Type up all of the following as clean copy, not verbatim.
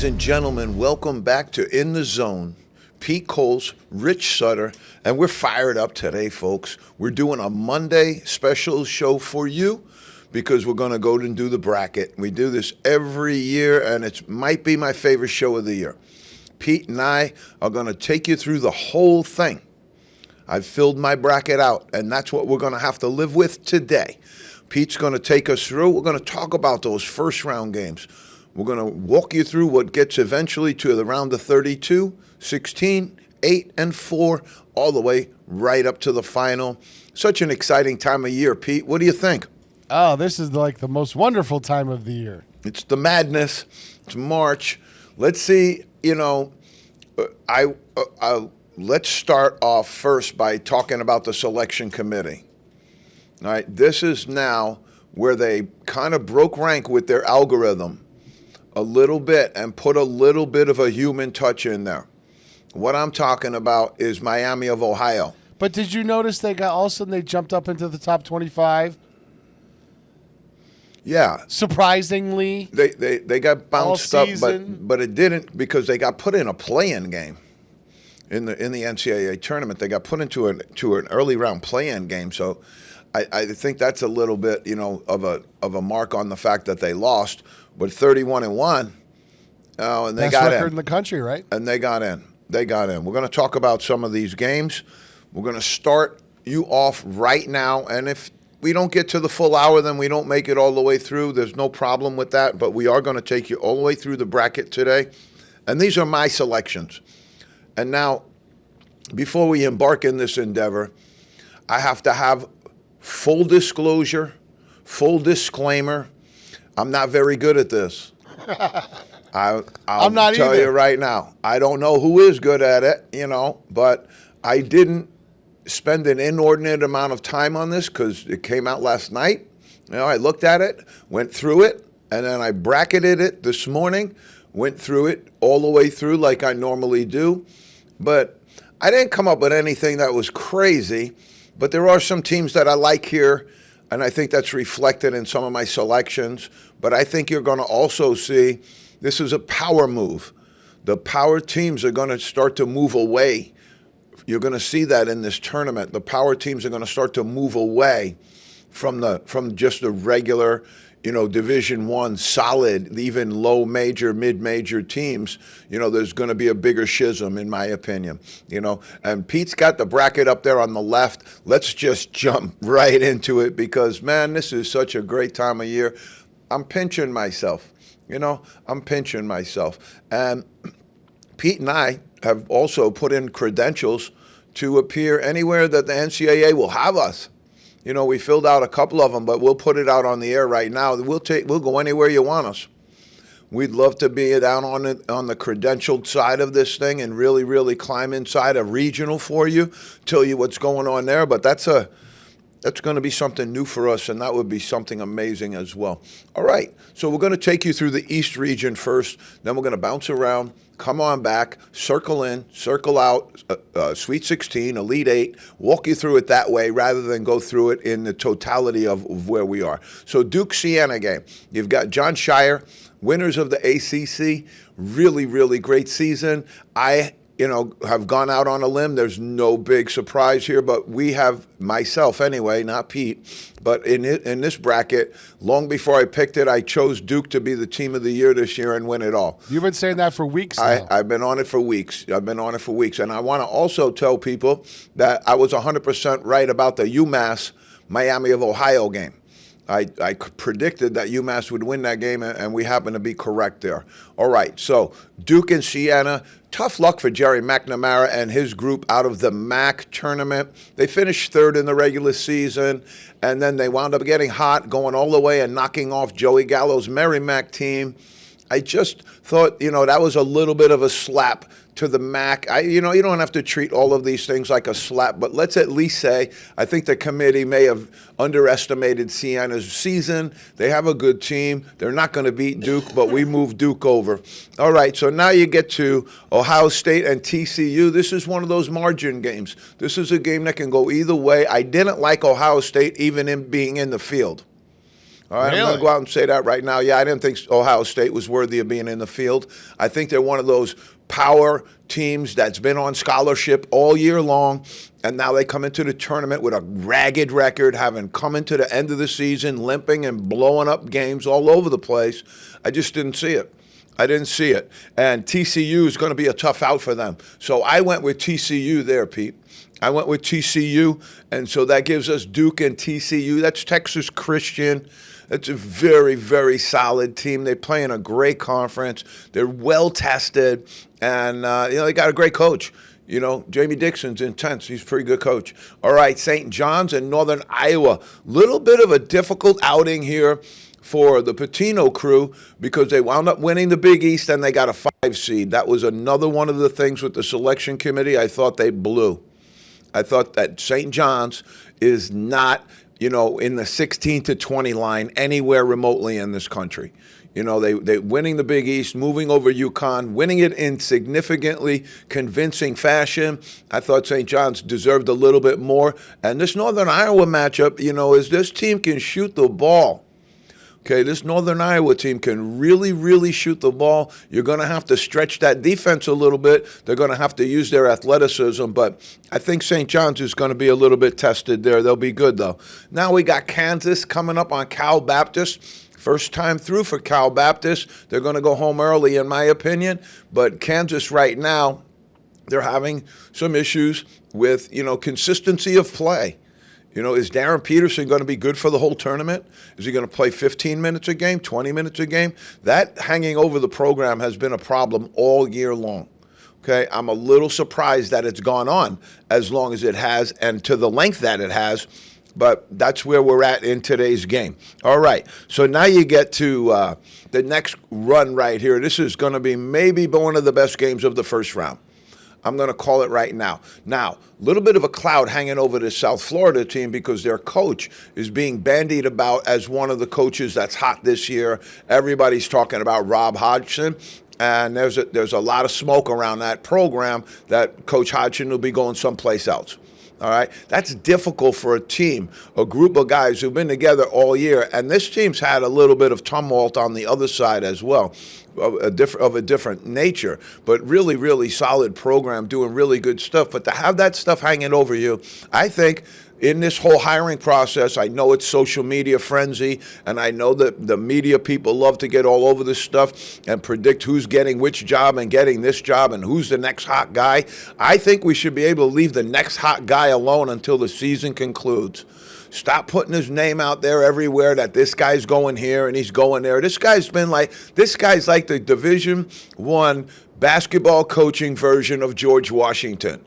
Ladies and gentlemen, welcome back to In the Zone. Pete Coles, Rich Sutter, and we're fired up today, folks. We're doing a Monday special show for you because we're going to go and do the bracket. We do this every year, and it might be my favorite show of the year. Pete and I are going to take you through the whole thing. I've filled my bracket out, and that's what we're going to have to live with today. Pete's going to take us through. We're going to talk about those first-round games. We're going to walk you through what gets eventually to the round of 32, 16, 8, and 4, all the way right up to the final. Such an exciting time of year, Pete. What do you think? Oh, this is like the most wonderful time of the year. It's the madness. It's March. Let's see, let's start off first by talking about the selection committee. All right, this is now where they kind of broke rank with their algorithm a little bit and put a little bit of a human touch in there. What I'm talking about is Miami of Ohio. But did you notice they jumped up into the top 25? Yeah. Surprisingly. They got bounced up, season. but it didn't because they got put in a play-in game in the NCAA tournament. They got put into an early round play-in game. So I think that's a little bit, of a mark on the fact that they lost. But 31-1, and they Best got record in the country, right? And they got in. We're going to talk about some of these games. We're going to start you off right now. And if we don't get to the full hour, then we don't make it all the way through. There's no problem with that. But we are going to take you all the way through the bracket today. And these are my selections. And now, before we embark in this endeavor, I have to have full disclosure, full disclaimer. I'm not very good at this. I'll not tell either. you right now. I don't know who is good at it, but I didn't spend an inordinate amount of time on this because it came out last night. I looked at it, went through it, and then I bracketed it this morning, went through it all the way through like I normally do. But I didn't come up with anything that was crazy, but there are some teams that I like here, and I think that's reflected in some of my selections. But I think you're going to also see this is a power move. The power teams are going to start to move away. You're going to see that in this tournament. The power teams are going to start to move away from just the regular, Division I, solid, even low major, mid-major teams. There's going to be a bigger schism, in my opinion. And Pete's got the bracket up there on the left. Let's just jump right into it because, man, this is such a great time of year. I'm pinching myself. I'm pinching myself. And Pete and I have also put in credentials to appear anywhere that the NCAA will have us. We filled out a couple of them, but we'll put it out on the air right now. We'll go anywhere you want us. We'd love to be down on the credentialed side of this thing and really, really climb inside a regional for you, tell you what's going on there. But that's going to be something new for us, and that would be something amazing as well. All right, so we're going to take you through the East region first. Then we're going to bounce around, come on back, circle in, circle out, Sweet 16, Elite 8, walk you through it that way rather than go through it in the totality of where we are. So Duke-Siena game. You've got John Shire, winners of the ACC, really, really great season. I have gone out on a limb. There's no big surprise here, but we have, myself anyway, not Pete, but in this bracket, long before I picked it, I chose Duke to be the team of the year this year and win it all. You've been saying that for weeks now. I've been on it for weeks. And I want to also tell people that I was 100% right about the UMass Miami of Ohio game. I predicted that UMass would win that game, and we happen to be correct there. All right, so Duke and Siena, tough luck for Jerry McNamara and his group out of the MAC tournament. They finished third in the regular season, and then they wound up getting hot, going all the way and knocking off Joey Gallo's Merrimack team. I just thought, that was a little bit of a slap to the MAC. You don't have to treat all of these things like a slap, but let's at least say I think the committee may have underestimated Siena's season. They have a good team. They're not going to beat Duke, but we moved Duke over. All right, so now you get to Ohio State and TCU. This is one of those margin games. This is a game that can go either way. I didn't like Ohio State even in being in the field. All right, I'm going Really? to go out and say that right now. Yeah, I didn't think Ohio State was worthy of being in the field. I think they're one of those power teams that's been on scholarship all year long, and now they come into the tournament with a ragged record, having come into the end of the season limping and blowing up games all over the place. I just didn't see it. I didn't see it. And TCU is going to be a tough out for them. So I went with TCU there, Pete. I went with TCU, and so that gives us Duke and TCU. That's Texas Christian. That's a very, very solid team. They play in a great conference. They're well tested, and they got a great coach. Jamie Dixon's intense. He's a pretty good coach. All right, St. John's and Northern Iowa. Little bit of a difficult outing here for the Patino crew because they wound up winning the Big East and they got a 5 seed. That was another one of the things with the selection committee I thought they blew. I thought that St. John's is not, in the 16 to 20 line anywhere remotely in this country. They winning the Big East, moving over UConn, winning it in significantly convincing fashion. I thought St. John's deserved a little bit more. And this Northern Iowa matchup, is this team can shoot the ball. Okay, this Northern Iowa team can really, really shoot the ball. You're going to have to stretch that defense a little bit. They're going to have to use their athleticism, but I think St. John's is going to be a little bit tested there. They'll be good, though. Now we got Kansas coming up on Cal Baptist. First time through for Cal Baptist. They're going to go home early, in my opinion, but Kansas right now, they're having some issues with, consistency of play. Is Darren Peterson going to be good for the whole tournament? Is he going to play 15 minutes a game, 20 minutes a game? That hanging over the program has been a problem all year long. Okay, I'm a little surprised that it's gone on as long as it has and to the length that it has, but that's where we're at in today's game. All right, so now you get to the next run right here. This is going to be maybe one of the best games of the first round. I'm going to call it right now. Now, a little bit of a cloud hanging over the South Florida team because their coach is being bandied about as one of the coaches that's hot this year. Everybody's talking about Rob Hodgson, and there's a lot of smoke around that program that Coach Hodgson will be going someplace else. All right, that's difficult for a team, a group of guys who've been together all year, and this team's had a little bit of tumult on the other side as well, of a different nature, but really, really solid program, doing really good stuff. But to have that stuff hanging over you, I think in this whole hiring process, I know it's social media frenzy, and I know that the media people love to get all over this stuff and predict who's getting which job and getting this job and who's the next hot guy. I think we should be able to leave the next hot guy alone until the season concludes. Stop putting his name out there everywhere that this guy's going here and he's going there. This guy's like the Division I basketball coaching version of George Washington.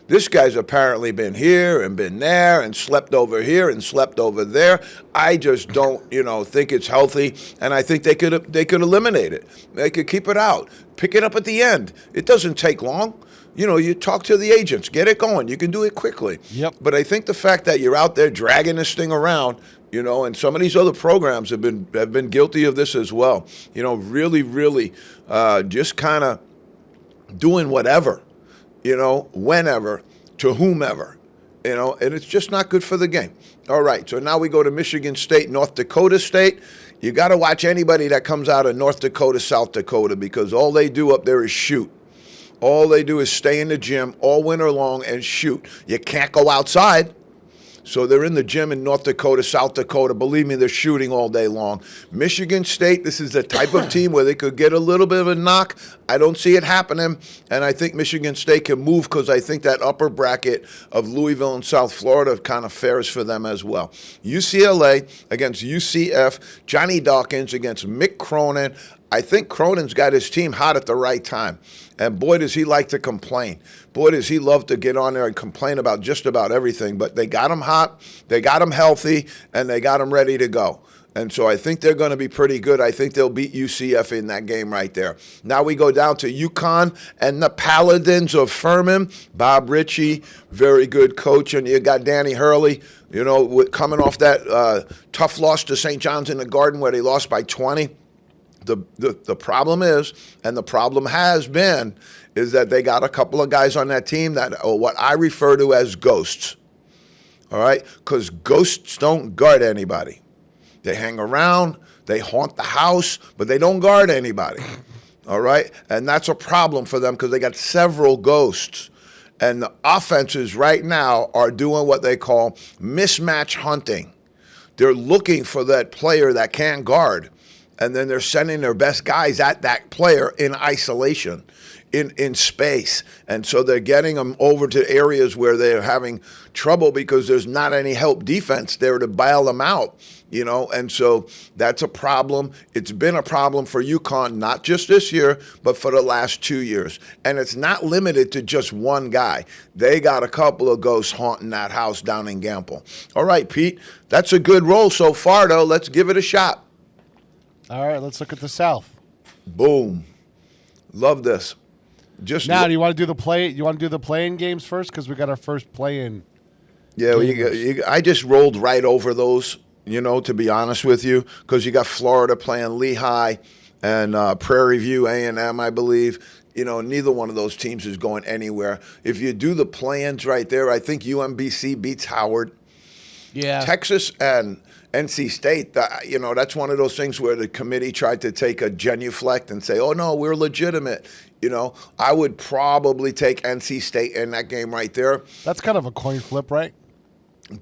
This guy's apparently been here and been there and slept over here and slept over there. I just don't, think it's healthy, and I think they could eliminate it. They could keep it out, pick it up at the end. It doesn't take long. You talk to the agents, get it going. You can do it quickly. Yep. But I think the fact that you're out there dragging this thing around, and some of these other programs have been guilty of this as well. Really, really just kind of doing whatever. Whenever, to whomever, and it's just not good for the game. All right, so now we go to Michigan State, North Dakota State. You got to watch anybody that comes out of North Dakota, South Dakota, because all they do up there is shoot. All they do is stay in the gym all winter long and shoot. You can't go outside. So they're in the gym in North Dakota, South Dakota. Believe me, they're shooting all day long. Michigan State, this is the type of team where they could get a little bit of a knock. I don't see it happening, and I think Michigan State can move because I think that upper bracket of Louisville and South Florida kind of fares for them as well. UCLA against UCF, Johnny Dawkins against Mick Cronin. I think Cronin's got his team hot at the right time. And boy, does he like to complain. Boy, does he love to get on there and complain about just about everything. But they got him hot, they got him healthy, and they got him ready to go. And so I think they're going to be pretty good. I think they'll beat UCF in that game right there. Now we go down to UConn and the Paladins of Furman. Bob Ritchie, very good coach. And you got Danny Hurley, coming off that tough loss to St. John's in the Garden where they lost by 20. The problem is, and the problem has been, is that they got a couple of guys on that team that are what I refer to as ghosts. All right? Because ghosts don't guard anybody. They hang around, they haunt the house, but they don't guard anybody. All right? And that's a problem for them because they got several ghosts. And the offenses right now are doing what they call mismatch hunting. They're looking for that player that can't guard, and then they're sending their best guys at that player in isolation, in space. And so they're getting them over to areas where they're having trouble because there's not any help defense there to bail them out, you know. And so that's a problem. It's been a problem for UConn, not just this year, but for the last 2 years. And it's not limited to just one guy. They got a couple of ghosts haunting that house down in Gamble. All right, Pete, that's a good roll so far, though. Let's give it a shot. All right, let's look at the South. Boom. Love this. Just Now, do you want to do the play? You want to do the play-in games first because we got our first play-in. Yeah, well, I just rolled right over those, you know, to be honest with you, because you got Florida playing Lehigh and Prairie View A&M, I believe. You know, neither one of those teams is going anywhere. If you do the play-ins right there, I think UMBC beats Howard. Yeah. Texas and NC State, you know, that's one of those things where the committee tried to take a genuflect and say, oh, no, we're legitimate. You know, I would probably take NC State in that game right there. That's kind of a coin flip, right?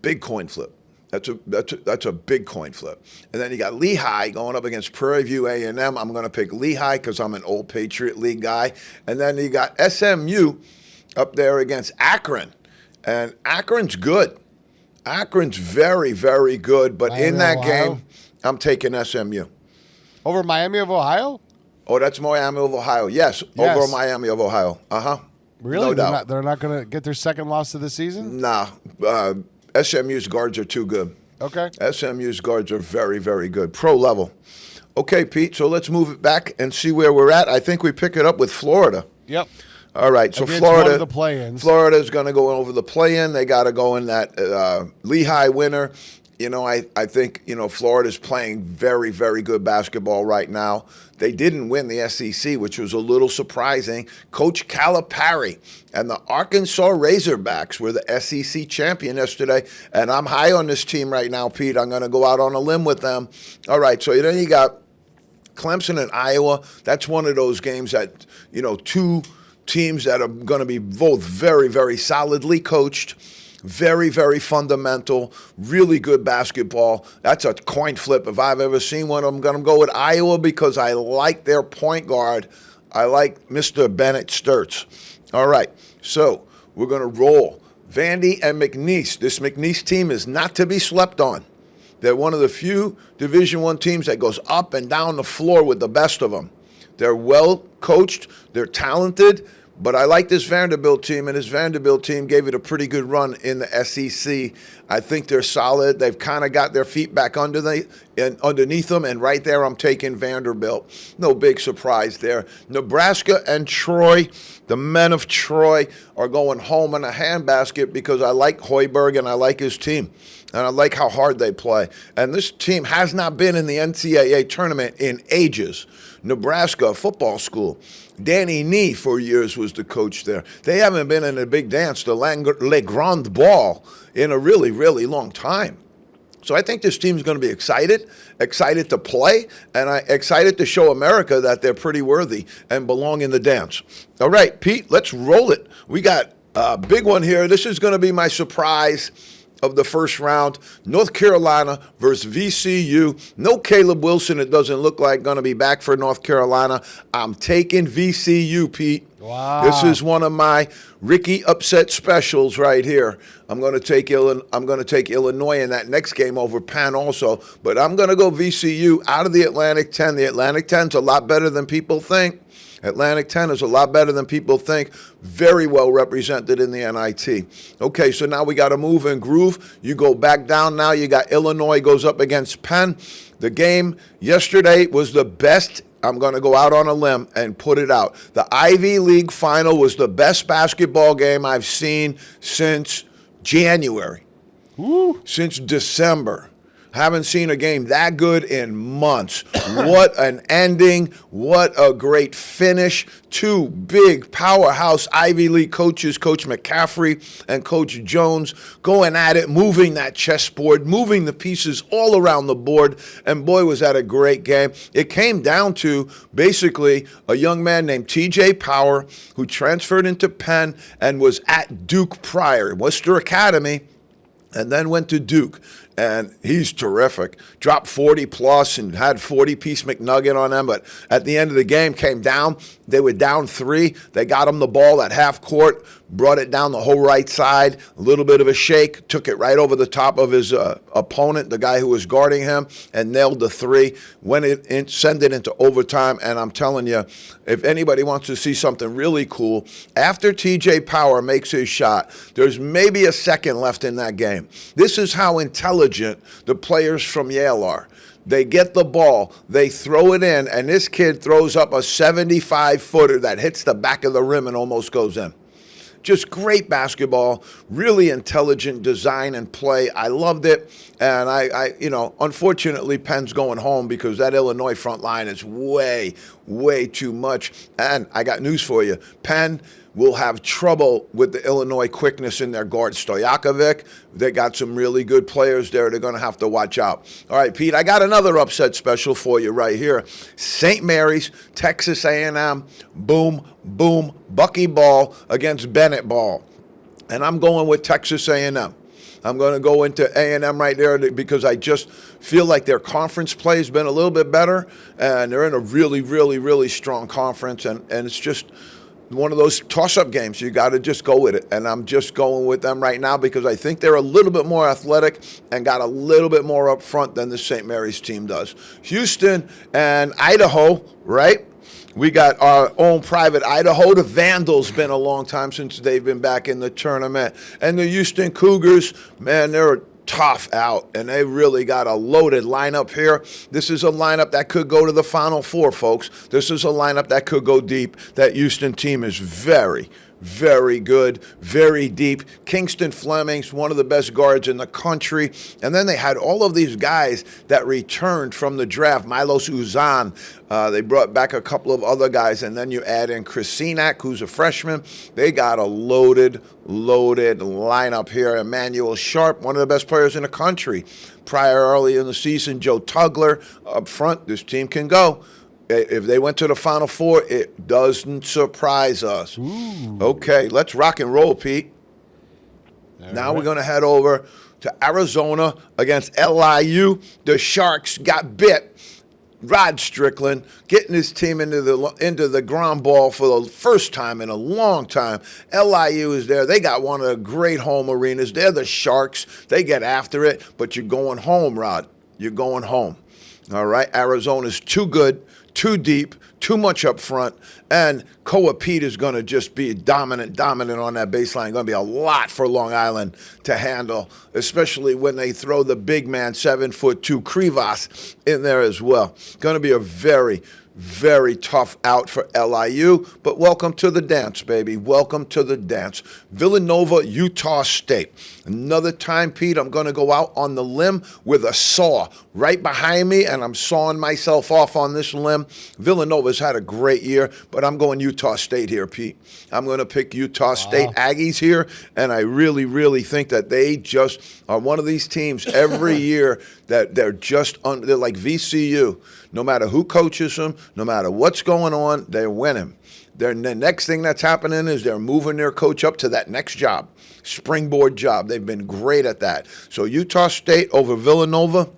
Big coin flip. That's a big coin flip. And then you got Lehigh going up against Prairie View A&M. I'm going to pick Lehigh because I'm an old Patriot League guy. And then you got SMU up there against Akron. And Akron's good. Akron's very, very good. But Miami in that Ohio? game, I'm taking SMU. Over Miami of Ohio? Oh, that's Miami of Ohio. Yes, Yes. over Miami of Ohio. Uh-huh. Really? No They're doubt. not, they're not going to get their second loss of the season? Nah. SMU's guards are too good. Okay. SMU's guards are very, very good. Pro level. Okay, Pete, so let's move it back and see where we're at. I think we pick it up with Florida. Yep. All right, so Against one Florida, of the play-ins. Florida's going to go over the play-in. They got to go in that Lehigh winner. You know, I think, you know, Florida's playing very, very good basketball right now. They didn't win the SEC, which was a little surprising. Coach Calipari and the Arkansas Razorbacks were the SEC champion yesterday, and I'm high on this team right now, Pete. I'm going to go out on a limb with them. All right, so then you got Clemson and Iowa. That's one of those games that, you know, two teams that are going to be both very, very solidly coached, very, very fundamental, really good basketball. That's a coin flip if I've ever seen one. I'm going to go with Iowa because I like their point guard. I like Mr. Bennett Sturts. All right, so we're going to roll. Vandy and McNeese. This McNeese team is not to be slept on. They're one of the few Division I teams that goes up and down the floor with the best of them. They're well coached. They're talented. But I like this Vanderbilt team, and this Vanderbilt team gave it a pretty good run in the SEC. I think they're solid. They've kind of got their feet back underneath them, and right there I'm taking Vanderbilt. No big surprise there. Nebraska and Troy, the men of Troy, are going home in a handbasket because I like Hoiberg and I like his team. And I like how hard they play. And this team has not been in the NCAA tournament in ages. Nebraska, a football school. Danny Nee for years was the coach there. They haven't been in a big dance, the Le Grand Ball, in a really, really long time. So I think this team's going to be excited to play, and excited to show America that they're pretty worthy and belong in the dance. All right, Pete, let's roll it. We got a big one here. This is going to be my surprise of the first round. North Carolina versus VCU. No Caleb Wilson, it doesn't look like, going to be back for North Carolina. I'm taking VCU, Pete. Wow. This is one of my Ricky upset specials right here. I'm going to take Illinois in that next game over Penn also, but I'm going to go VCU out of the Atlantic 10. The Atlantic 10's a lot better than people think. Atlantic 10 is a lot better than people think. Very well represented in the NIT. Okay, so now we got to move and groove. You go back down now. You got Illinois goes up against Penn. The game yesterday was the best. I'm going to go out on a limb and put it out. The Ivy League final was the best basketball game I've seen since January. Woo. Since December. Haven't seen a game that good in months. What an ending. What a great finish. Two big powerhouse Ivy League coaches, Coach McCaffrey and Coach Jones, going at it, moving that chessboard, moving the pieces all around the board. And boy, was that a great game. It came down to basically a young man named TJ Power who transferred into Penn and was at Duke prior, Worcester Academy, and then went to Duke. And he's terrific. Dropped 40 plus and had 40-piece McNugget on them. But at the end of the game, came down. They were down 3. They got him the ball at half court, brought it down the whole right side, a little bit of a shake, took it right over the top of his opponent, the guy who was guarding him, and nailed the 3. Send it into overtime. And I'm telling you, if anybody wants to see something really cool, after TJ Power makes his shot, there's maybe a second left in that game. This is how intelligent the players from Yale are. They get the ball, they throw it in, and this kid throws up a 75-footer that hits the back of the rim and almost goes in. Just great basketball, really intelligent design and play. I loved it. And unfortunately, Penn's going home because that Illinois front line is way, way too much. And I got news for you. Penn will have trouble with the Illinois quickness in their guard. Stojakovic, they got some really good players there. They're going to have to watch out. All right, Pete, I got another upset special for you right here. St. Mary's, Texas A&M, boom, boom, Bucky Ball against Bennett Ball. And I'm going with Texas A&M. I'm going to go into A&M right there because I just feel like their conference play has been a little bit better, and they're in a really, really, really strong conference, and it's just one of those toss-up games. You got to just go with it, and I'm just going with them right now because I think they're a little bit more athletic and got a little bit more up front than the St. Mary's team does. Houston and Idaho, right? We got our own private Idaho. The Vandals, been a long time since they've been back in the tournament. And the Houston Cougars, man, they're tough out, and they really got a loaded lineup here. This is a lineup that could go to the Final Four, folks. This is a lineup that could go deep. That Houston team is very, very good, very deep. Kingston Fleming's one of the best guards in the country. And then they had all of these guys that returned from the draft. Milos Uzan, they brought back a couple of other guys, and then you add in Krasinak, who's a freshman. They got a loaded lineup here. Emmanuel Sharp, one of the best players in the country. Prior early in the season, Joe Tugler up front. This team can go. If they went to the Final Four, it doesn't surprise us. Ooh. Okay, let's rock and roll, Pete. Now we're going to head over to Arizona against LIU. The Sharks got bit. Rod Strickland getting his team into the ground ball for the first time in a long time. LIU is there. They got one of the great home arenas. They're the Sharks. They get after it, but you're going home, Rod. You're going home. All right, Arizona's too good, too deep, too much up front, and Koa Pete is going to just be dominant on that baseline. Going to be a lot for Long Island to handle, especially when they throw the big man, 7'2" Krivas in there as well. Going to be a very, very tough out for LIU, but welcome to the dance, baby. Welcome to the dance. Villanova, Utah State. Another time, Pete, I'm going to go out on the limb with a saw right behind me, and I'm sawing myself off on this limb. Villanova's had a great year, but I'm going Utah State here, Pete. I'm going to pick Utah State Aggies here, and I really, really think that they just are one of these teams every year that they're like VCU. No matter who coaches them, no matter what's going on, they're winning. The next thing that's happening is they're moving their coach up to that next job, springboard job. They've been great at that. So Utah State over Villanova,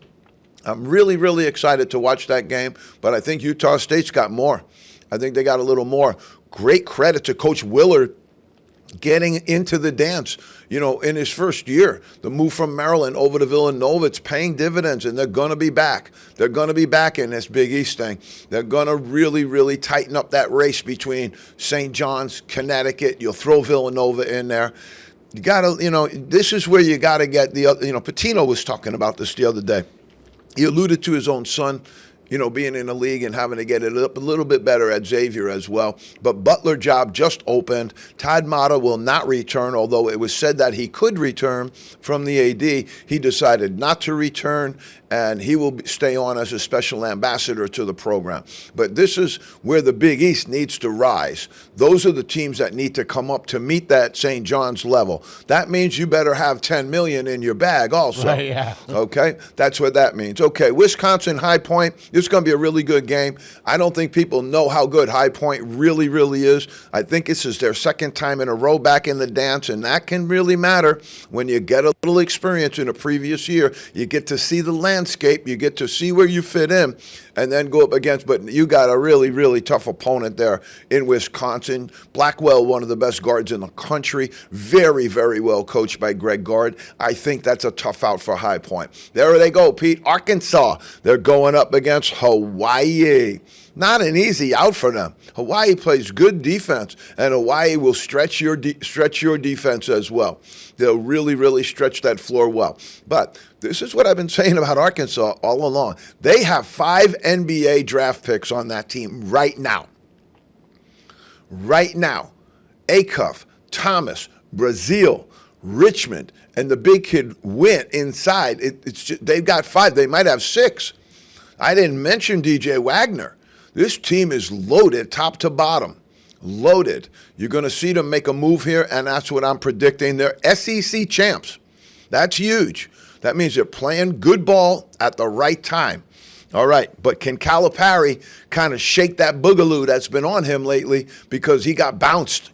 I'm really, really excited to watch that game, but I think Utah State's got more. I think they got a little more. Great credit to Coach Willard getting into the dance, in his first year. The move from Maryland over to Villanova, it's paying dividends, and they're going to be back. They're going to be back in this Big East thing. They're going to really, really tighten up that race between St. John's, Connecticut. You'll throw Villanova in there. You got to, this is where you got to get the other, Patino was talking about this the other day. He alluded to his own son, being in the league and having to get it up a little bit better at Xavier as well. But Butler job just opened. Todd Mata will not return, although it was said that he could return from the AD. He decided not to return, and he will stay on as a special ambassador to the program. But this is where the Big East needs to rise. Those are the teams that need to come up to meet that St. John's level. That means you better have $10 million in your bag also. Right, yeah. Okay? That's what that means. Okay, Wisconsin, High Point, this is going to be a really good game. I don't think people know how good High Point really, really is. I think this is their second time in a row back in the dance, and that can really matter when you get a little experience in a previous year. You get to see the landscape, you get to see where you fit in, and then go up against, but you got a really, really tough opponent there in Wisconsin. Blackwell, one of the best guards in the country, very, very well coached by Greg Gard. I think that's a tough out for High Point. There they go, Pete. Arkansas, they're going up against Hawaii. Not an easy out for them. Hawaii plays good defense, and Hawaii will stretch your defense as well. They'll really, really stretch that floor well. But this is what I've been saying about Arkansas all along. They have 5 NBA draft picks on that team right now. Right now. Acuff, Thomas, Brazil, Richmond, and the big kid went inside. They've got 5. They might have 6. I didn't mention DJ Wagner. This team is loaded top to bottom. Loaded. You're going to see them make a move here, and that's what I'm predicting. They're SEC champs. That's huge. That means they're playing good ball at the right time. All right, but can Calipari kind of shake that boogaloo that's been on him lately, because he got bounced?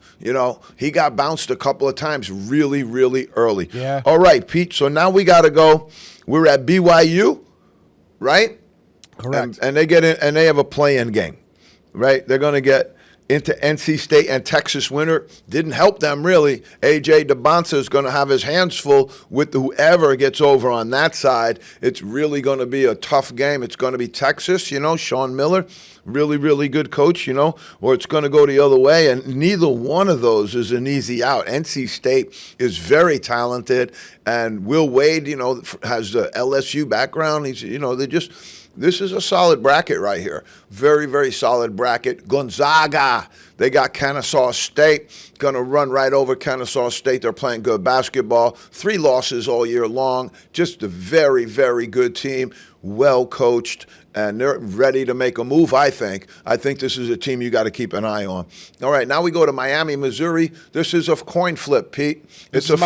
He got bounced a couple of times really, really early. Yeah. All right, Pete, so now we got to go. We're at BYU, right? Correct. And they get in, and they have a play-in game, right? They're going to get into NC State and Texas winter. Didn't help them, really. A.J. DeBonsa is going to have his hands full with whoever gets over on that side. It's really going to be a tough game. It's going to be Texas, Sean Miller, really, really good coach, or it's going to go the other way, and neither one of those is an easy out. NC State is very talented, and Will Wade, has the LSU background. This is a solid bracket right here. Very, very solid bracket. Gonzaga, they got Kennesaw State. Going to run right over Kennesaw State. They're playing good basketball. 3 losses all year long. Just a very, very good team. Well coached, and they're ready to make a move, I think. I think this is a team you got to keep an eye on. All right, now we go to Miami, Missouri. This is a coin flip, Pete. It's a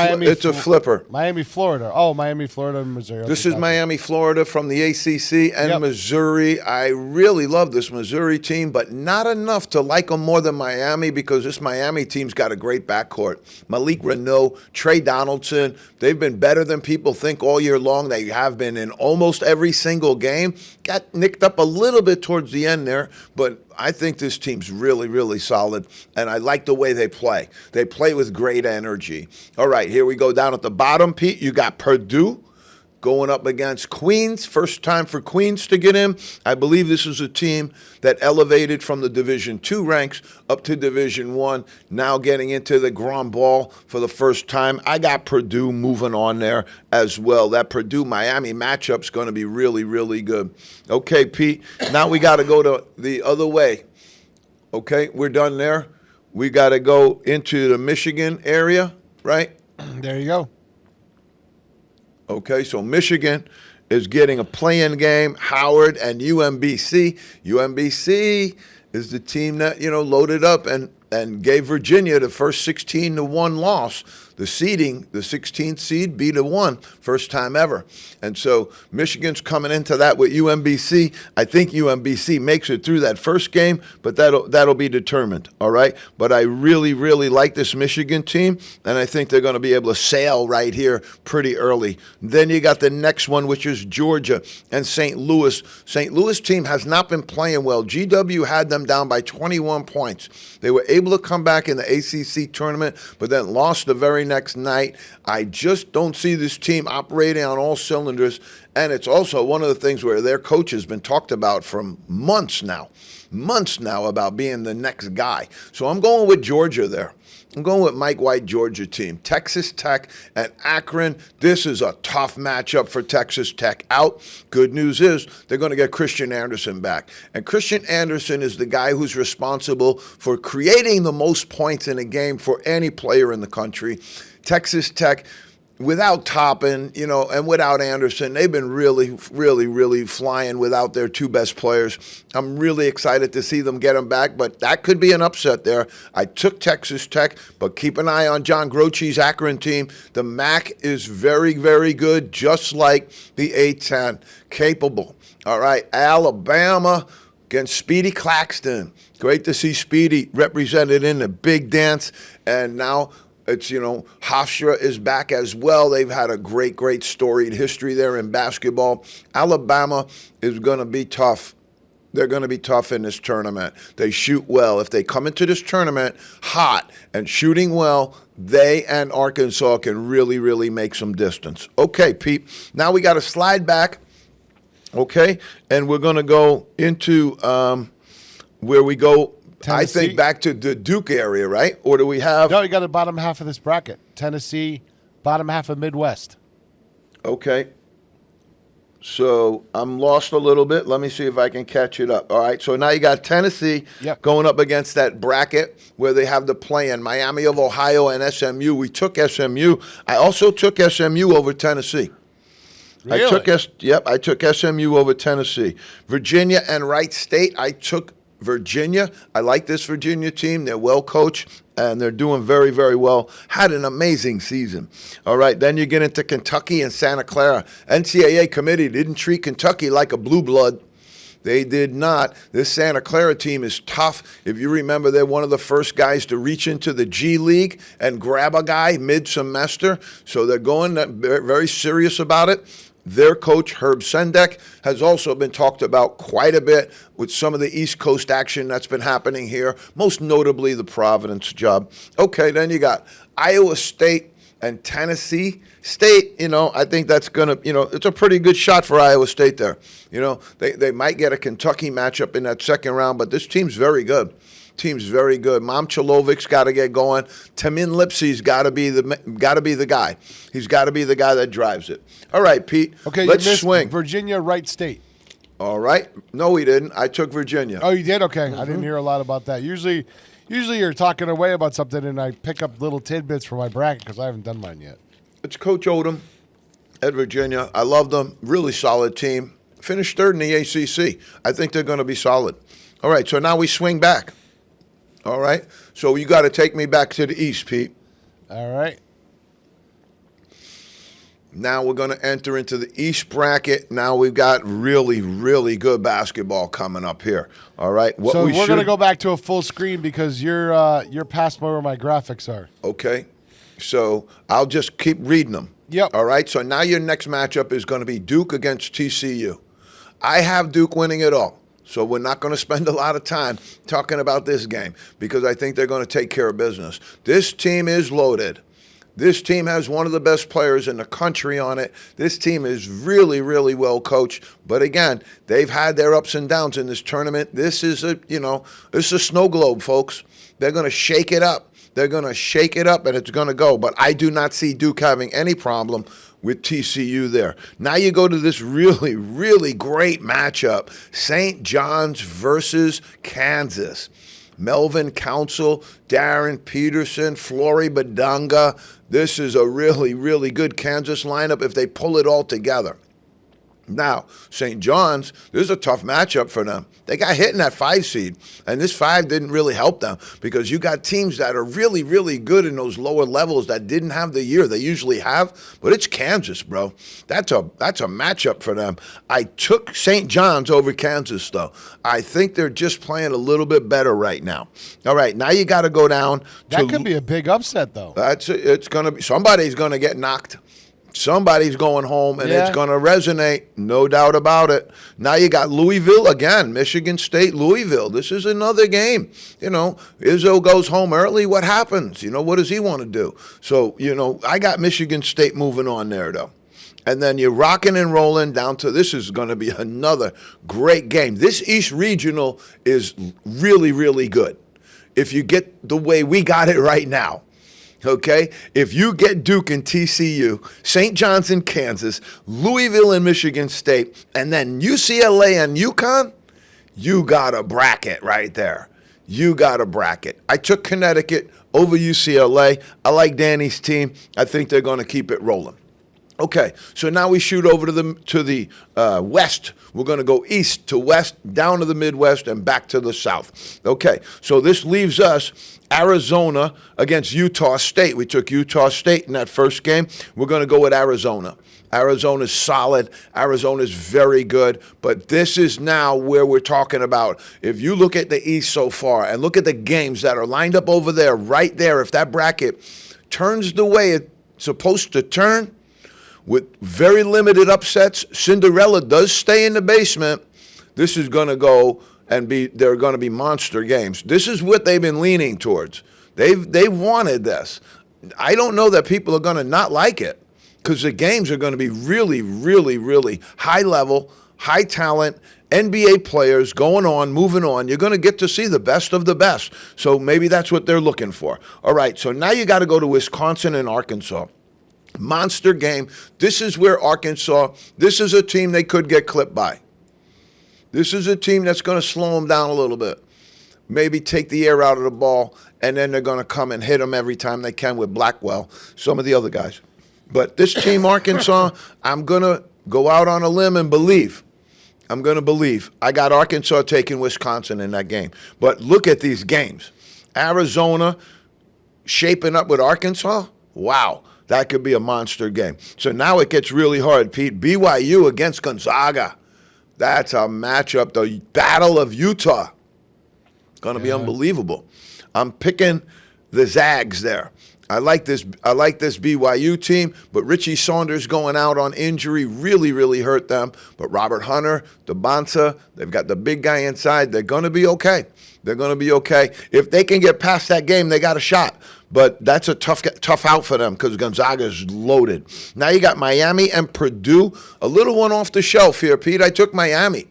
flipper. Miami, Florida. Oh, Miami, Florida, and Missouri. This is Miami, Florida from the ACC, and Missouri. I really love this Missouri team, but not enough to like them more than Miami, because this Miami team's got a great backcourt. Malik Renaud, Trey Donaldson, they've been better than people think all year long. They have been in almost every single game. Got nicked up a little bit towards the end there, but I think this team's really, really solid, and I like the way they play. They play with great energy. All right, here we go down at the bottom, Pete. You got Purdue going up against Queens. First time for Queens to get in. I believe this is a team that elevated from the Division II ranks up to Division I, now getting into the Grand Ball for the first time. I got Purdue moving on there as well. That Purdue-Miami matchup's going to be really, really good. Okay, Pete, now we got to go to the other way. Okay, we're done there. We got to go into the Michigan area, right? There you go. Okay, so Michigan is getting a play-in game. Howard and UMBC. UMBC is the team that, loaded up and gave Virginia the first 16-1 loss. The seeding, the 16th seed, beat a 1, first time ever. And so Michigan's coming into that with UMBC. I think UMBC makes it through that first game, but that'll be determined, all right? But I really, really like this Michigan team, and I think they're going to be able to sail right here pretty early. Then you got the next one, which is Georgia and St. Louis. St. Louis team has not been playing well. GW had them down by 21 points. They were able to come back in the ACC tournament, but then lost the very next night. I just don't see this team operating on all cylinders, and it's also one of the things where their coach has been talked about for months now about being the next guy. So I'm going with Georgia there. I'm going with Mike White, Georgia team. Texas Tech and Akron. This is a tough matchup for Texas Tech out. Good news is they're going to get Christian Anderson back. And Christian Anderson is the guy who's responsible for creating the most points in a game for any player in the country. Texas Tech without Toppin, and without Anderson, they've been really, really, really flying without their two best players. I'm really excited to see them get them back, but that could be an upset there. I took Texas Tech, but keep an eye on John Groce's Akron team. The MAC is very, very good, just like the A-10, capable. All right, Alabama against Speedy Claxton. Great to see Speedy represented in the big dance, and now it's, Hofstra is back as well. They've had a great, great storied history there in basketball. Alabama is going to be tough. They're going to be tough in this tournament. They shoot well. If they come into this tournament hot and shooting well, they and Arkansas can really, really make some distance. Okay, Pete. Now we got to slide back, okay? And we're going to go into where we go, Tennessee. I think, back to the Duke area, right? Or do we have? No, you got the bottom half of this bracket. Tennessee, bottom half of Midwest. Okay. So I'm lost a little bit. Let me see if I can catch it up. All right. So now you got Tennessee going up against that bracket where they have the play-in, Miami of Ohio and SMU. We took SMU. I also took SMU over Tennessee. Really? I took SMU over Tennessee. Virginia and Wright State, I took Virginia. I like this Virginia team. They're well coached, and they're doing very, very well. Had an amazing season. All right, then you get into Kentucky and Santa Clara. NCAA committee didn't treat Kentucky like a blue blood. They did not. This Santa Clara team is tough. If you remember, they're one of the first guys to reach into the G League and grab a guy mid-semester. So they're going very serious about it. Their coach, Herb Sendek, has also been talked about quite a bit with some of the East Coast action that's been happening here, most notably the Providence job. Okay, then you got Iowa State and Tennessee State. I think that's going to, it's a pretty good shot for Iowa State there. They might get a Kentucky matchup in that second round, but this team's very good. Team's very good. Momchilovic's got to get going. Tamin Lipsey's got to be the guy. He's got to be the guy that drives it. All right, Pete. Okay, let's you missed swing. Virginia, Wright State. All right. No, we didn't. I took Virginia. Oh, you did? Okay. I didn't hear a lot about that. Usually you're talking away about something, and I pick up little tidbits for my bracket because I haven't done mine yet. It's Coach Odom at Virginia. I love them. Really solid team. Finished third in the ACC. I think they're going to be solid. All right, so now we swing back. All right? So you got to take me back to the East, Pete. All right. Now we're going to enter into the East bracket. Now we've got really, really good basketball coming up here. All right? So we're going to go back to a full screen because you're past where my graphics are. Okay. So I'll just keep reading them. Yep. All right? So now your next matchup is going to be Duke against TCU. I have Duke winning it all. So we're not going to spend a lot of time talking about this game because I think they're going to take care of business. This team is loaded. This team has one of the best players in the country on it. This team is really, really well coached. But again, they've had their ups and downs in this tournament. This is a snow globe, folks. They're going to shake it up. They're going to shake it up, and it's going to go. But I do not see Duke having any problem with TCU there. Now you go to this really, really great matchup, St. John's versus Kansas. Melvin Council, Darren Peterson, Flory Badanga. This is a really, really good Kansas lineup if they pull it all together. Now, St. John's, this is a tough matchup for them. They got hit in that 5 seed, and this 5 didn't really help them because you got teams that are really, really good in those lower levels that didn't have the year they usually have, but it's Kansas, bro. That's a matchup for them. I took St. John's over Kansas, though. I think they're just playing a little bit better right now. All right, now you got to go down to... That could be a big upset, though. It's going to be... Somebody's going to get knocked. Somebody's going home, and it's going to resonate, no doubt about it. Now you got Louisville again, Michigan State, Louisville. This is another game. Izzo goes home early. What happens? What does he want to do? So, I got Michigan State moving on there, though. And then you're rocking and rolling down to this is going to be another great game. This East Regional is really, really good if you get the way we got it right now. Okay, if you get Duke and TCU, St. John's and Kansas, Louisville and Michigan State, and then UCLA and UConn, you got a bracket right there. You got a bracket. I took Connecticut over UCLA. I like Danny's team. I think they're going to keep it rolling. Okay, so now we shoot over to the west. We're going to go east to west, down to the Midwest, and back to the south. Okay, so this leaves us Arizona against Utah State. We took Utah State in that first game. We're going to go with Arizona. Arizona's solid. Arizona's very good. But this is now where we're talking about. If you look at the East so far and look at the games that are lined up over there, right there, if that bracket turns the way it's supposed to turn, with very limited upsets, Cinderella does stay in the basement. This is going to go and they're going to be monster games. This is what they've been leaning towards. They've wanted this. I don't know that people are going to not like it because the games are going to be really, really, really high level, high talent, NBA players going on, moving on. You're going to get to see the best of the best. So maybe that's what they're looking for. All right, so now you got to go to Wisconsin and Arkansas. Monster game. This is where Arkansas, this is a team they could get clipped by. This is a team that's going to slow them down a little bit. Maybe take the air out of the ball, and then they're going to come and hit them every time they can with Blackwell, some of the other guys. But this team, Arkansas, I'm going to go out on a limb and believe. I'm going to believe. I got Arkansas taking Wisconsin in that game. But look at these games. Arizona shaping up with Arkansas. Wow. That could be a monster game. So now it gets really hard, Pete. BYU against Gonzaga. That's a matchup. The Battle of Utah. Going to be unbelievable. I'm picking the Zags there. I like this BYU team, but Richie Saunders going out on injury really, really hurt them. But Robert Hunter, DeBonta, they've got the big guy inside. They're going to be okay. They're going to be okay. If they can get past that game, they got a shot. But that's a tough out for them because Gonzaga's loaded. Now you got Miami and Purdue. A little one off the shelf here, Pete. I took Miami.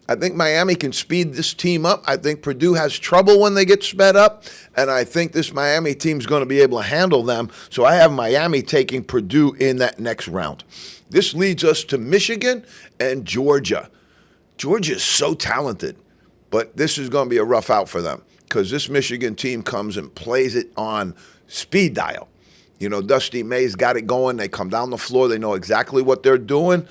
I think Miami can speed this team up. I think Purdue has trouble when they get sped up, and I think this Miami team's going to be able to handle them. So I have Miami taking Purdue in that next round. This leads us to Michigan and Georgia. Georgia is so talented, but this is going to be a rough out for them because this Michigan team comes and plays it on speed dial. You know, Dusty May's got it going. They come down the floor. They know exactly what they're doing.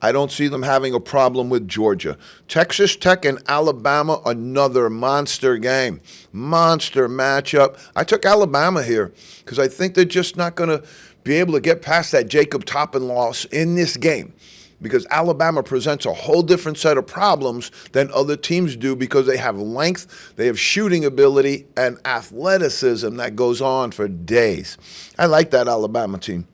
I don't see them having a problem with Georgia. Texas Tech and Alabama, another monster game. Monster matchup. I took Alabama here because I think they're just not going to be able to get past that Jacob Toppin loss in this game because Alabama presents a whole different set of problems than other teams do because they have length, they have shooting ability, and athleticism that goes on for days. I like that Alabama team.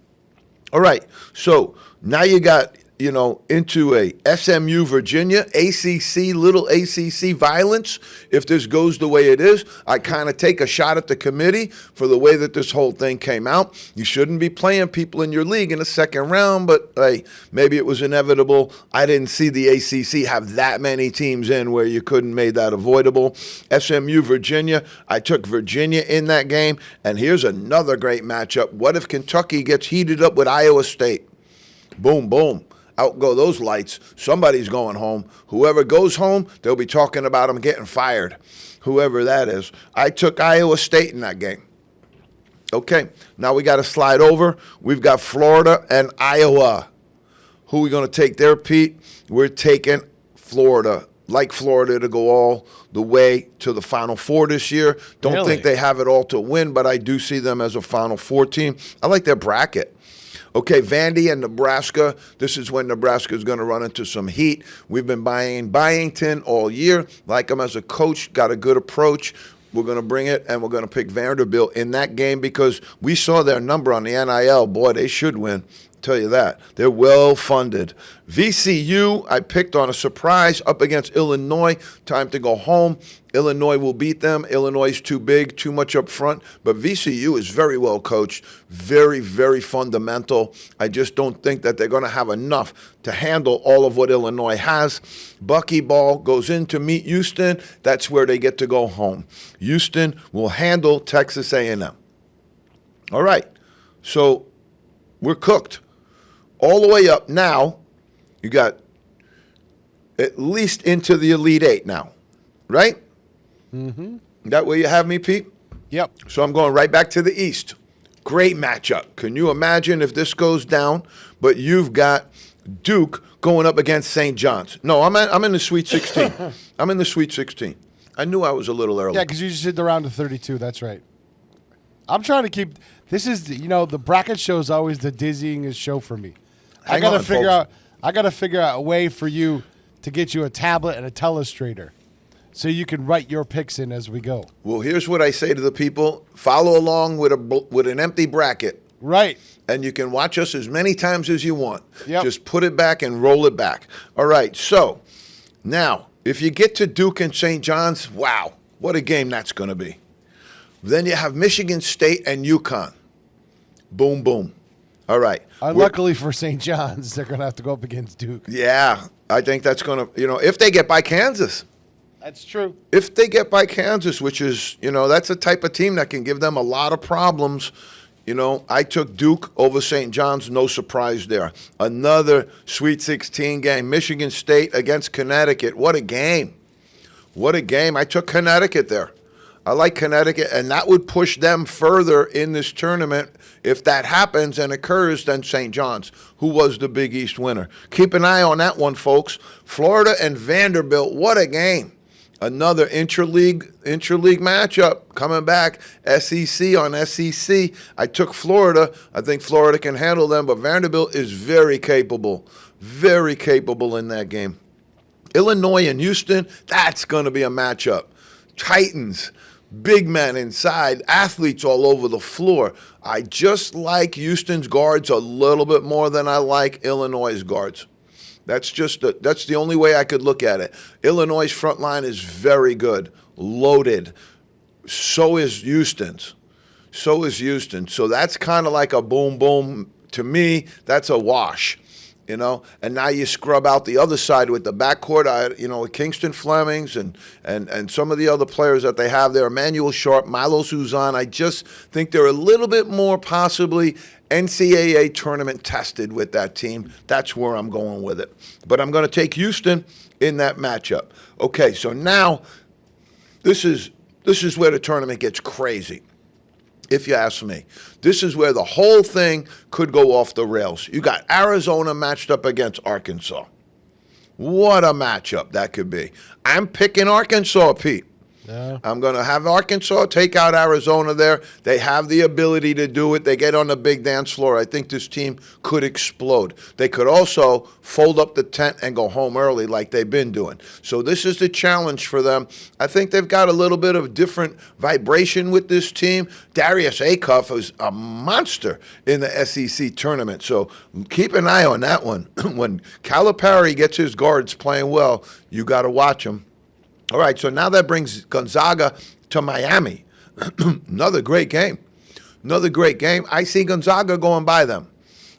All right, so now you got into a SMU Virginia, ACC, little ACC violence. If this goes the way it is, I kind of take a shot at the committee for the way that this whole thing came out. You shouldn't be playing people in your league in the second round, but hey, maybe it was inevitable. I didn't see the ACC have that many teams in where you couldn't make that avoidable. SMU Virginia, I took Virginia in that game, and here's another great matchup. What if Kentucky gets heated up with Iowa State? Boom, boom. Out go those lights. Somebody's going home. Whoever goes home, they'll be talking about them getting fired, whoever that is. I took Iowa State in that game. Okay, now we got to slide over. We've got Florida and Iowa. Who are we going to take there, Pete? We're taking Florida. Like Florida to go all the way to the Final Four this year. Don't think they have it all to win, but I do see them as a Final Four team. I like their bracket. Okay, Vandy and Nebraska. This is when Nebraska is going to run into some heat. We've been buying Byington all year. Like him as a coach, got a good approach. We're going to bring it, and we're going to pick Vanderbilt in that game because we saw their number on the NIL. Boy, they should win. Tell you that. They're well funded. VCU, I picked on a surprise up against Illinois. Time to go home. Illinois will beat them. Illinois is too big, too much up front. But VCU is very well coached, very, very fundamental. I just don't think that they're going to have enough to handle all of what Illinois has. Buckyball goes in to meet Houston. That's where they get to go home. Houston will handle Texas A&M. All right. So we're cooked. All the way up now, you got at least into the Elite Eight now, right? Mm-hmm. That where you have me, Pete? Yep. So I'm going right back to the East. Great matchup. Can you imagine if this goes down, but you've got Duke going up against St. John's? No, I'm in the Sweet 16. I'm in the Sweet 16. I knew I was a little early. Yeah, because you just did the round of 32. That's right. I'm trying to keep. This is the bracket show is always the dizzyingest show for me. I got to figure out a way for you to get you a tablet and a telestrator, so you can write your picks in as we go. Well, here's what I say to the people: follow along with an empty bracket. Right. And you can watch us as many times as you want. Yep. Just put it back and roll it back. All right. So now, if you get to Duke and St. John's, wow, what a game that's going to be. Then you have Michigan State and UConn. Boom, boom. All right. Unluckily for St. John's, they're going to have to go up against Duke. Yeah, I think that's going to, if they get by Kansas. That's true. If they get by Kansas, which is, that's a type of team that can give them a lot of problems. I took Duke over St. John's, no surprise there. Another Sweet 16 game, Michigan State against Connecticut. What a game. What a game. I took Connecticut there. I like Connecticut, and that would push them further in this tournament. If that happens and occurs, then St. John's, who was the Big East winner. Keep an eye on that one, folks. Florida and Vanderbilt, what a game. Another interleague matchup coming back, SEC on SEC. I took Florida. I think Florida can handle them, but Vanderbilt is very capable in that game. Illinois and Houston, that's going to be a matchup. Titans, big men inside, athletes all over the floor. I just like Houston's guards a little bit more than I like Illinois' guards. That's the only way I could look at it. Illinois' front line is very good, loaded. So is Houston's. So that's kind of like a boom, boom. To me, that's a wash. And now you scrub out the other side with the backcourt, with Kingston Flemings and some of the other players that they have there, Emmanuel Sharp, Milo Suzan. I just think they're a little bit more possibly NCAA tournament tested with that team. That's where I'm going with it. But I'm going to take Houston in that matchup. Okay, so now this is where the tournament gets crazy. If you ask me, this is where the whole thing could go off the rails. You got Arizona matched up against Arkansas. What a matchup that could be. I'm picking Arkansas, Pete. Yeah. I'm going to have Arkansas take out Arizona there. They have the ability to do it. They get on the big dance floor. I think this team could explode. They could also fold up the tent and go home early like they've been doing. So this is the challenge for them. I think they've got a little bit of different vibration with this team. Darius Acuff is a monster in the SEC tournament. So keep an eye on that one. When Calipari gets his guards playing well, you got to watch them. All right, so now that brings Gonzaga to Miami. Another great game. I see Gonzaga going by them.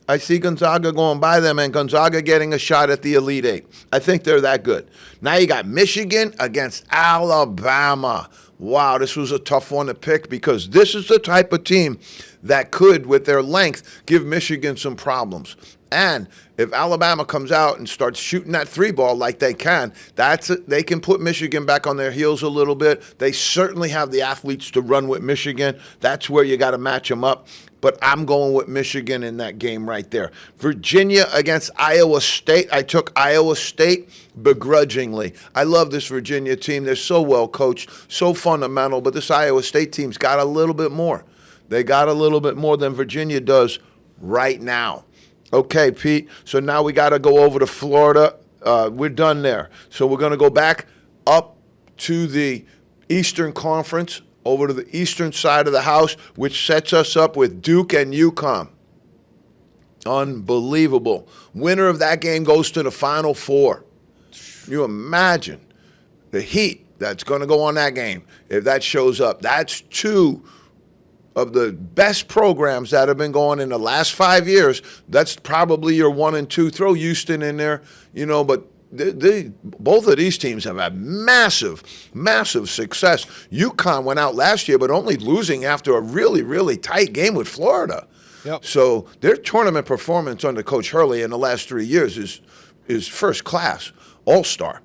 And Gonzaga getting a shot at the Elite Eight. I think they're that good. Now you got Michigan against Alabama. Wow, this was a tough one to pick because this is the type of team that could, with their length, give Michigan some problems. And if Alabama comes out and starts shooting that three ball like they can, they can put Michigan back on their heels a little bit. They certainly have the athletes to run with Michigan. That's where you got to match them up. But I'm going with Michigan in that game right there. Virginia against Iowa State. I took Iowa State begrudgingly. I love this Virginia team. They're so well coached, so fundamental. But this Iowa State team's got a little bit more. They got a little bit more than Virginia does right now. Okay, Pete, so now we got to go over to Florida. We're done there. So we're going to go back up to the Eastern Conference, over to the eastern side of the house, which sets us up with Duke and UConn. Unbelievable. Winner of that game goes to the Final Four. You imagine the heat that's going to go on that game if that shows up. That's two of the best programs that have been going in the last 5 years. That's probably your 1 and 2. Throw Houston in there, but both of these teams have had massive success. UConn went out last year, but only losing after a really, really tight game with Florida. Yep. So their tournament performance under Coach Hurley in the last 3 years is first class, all-star.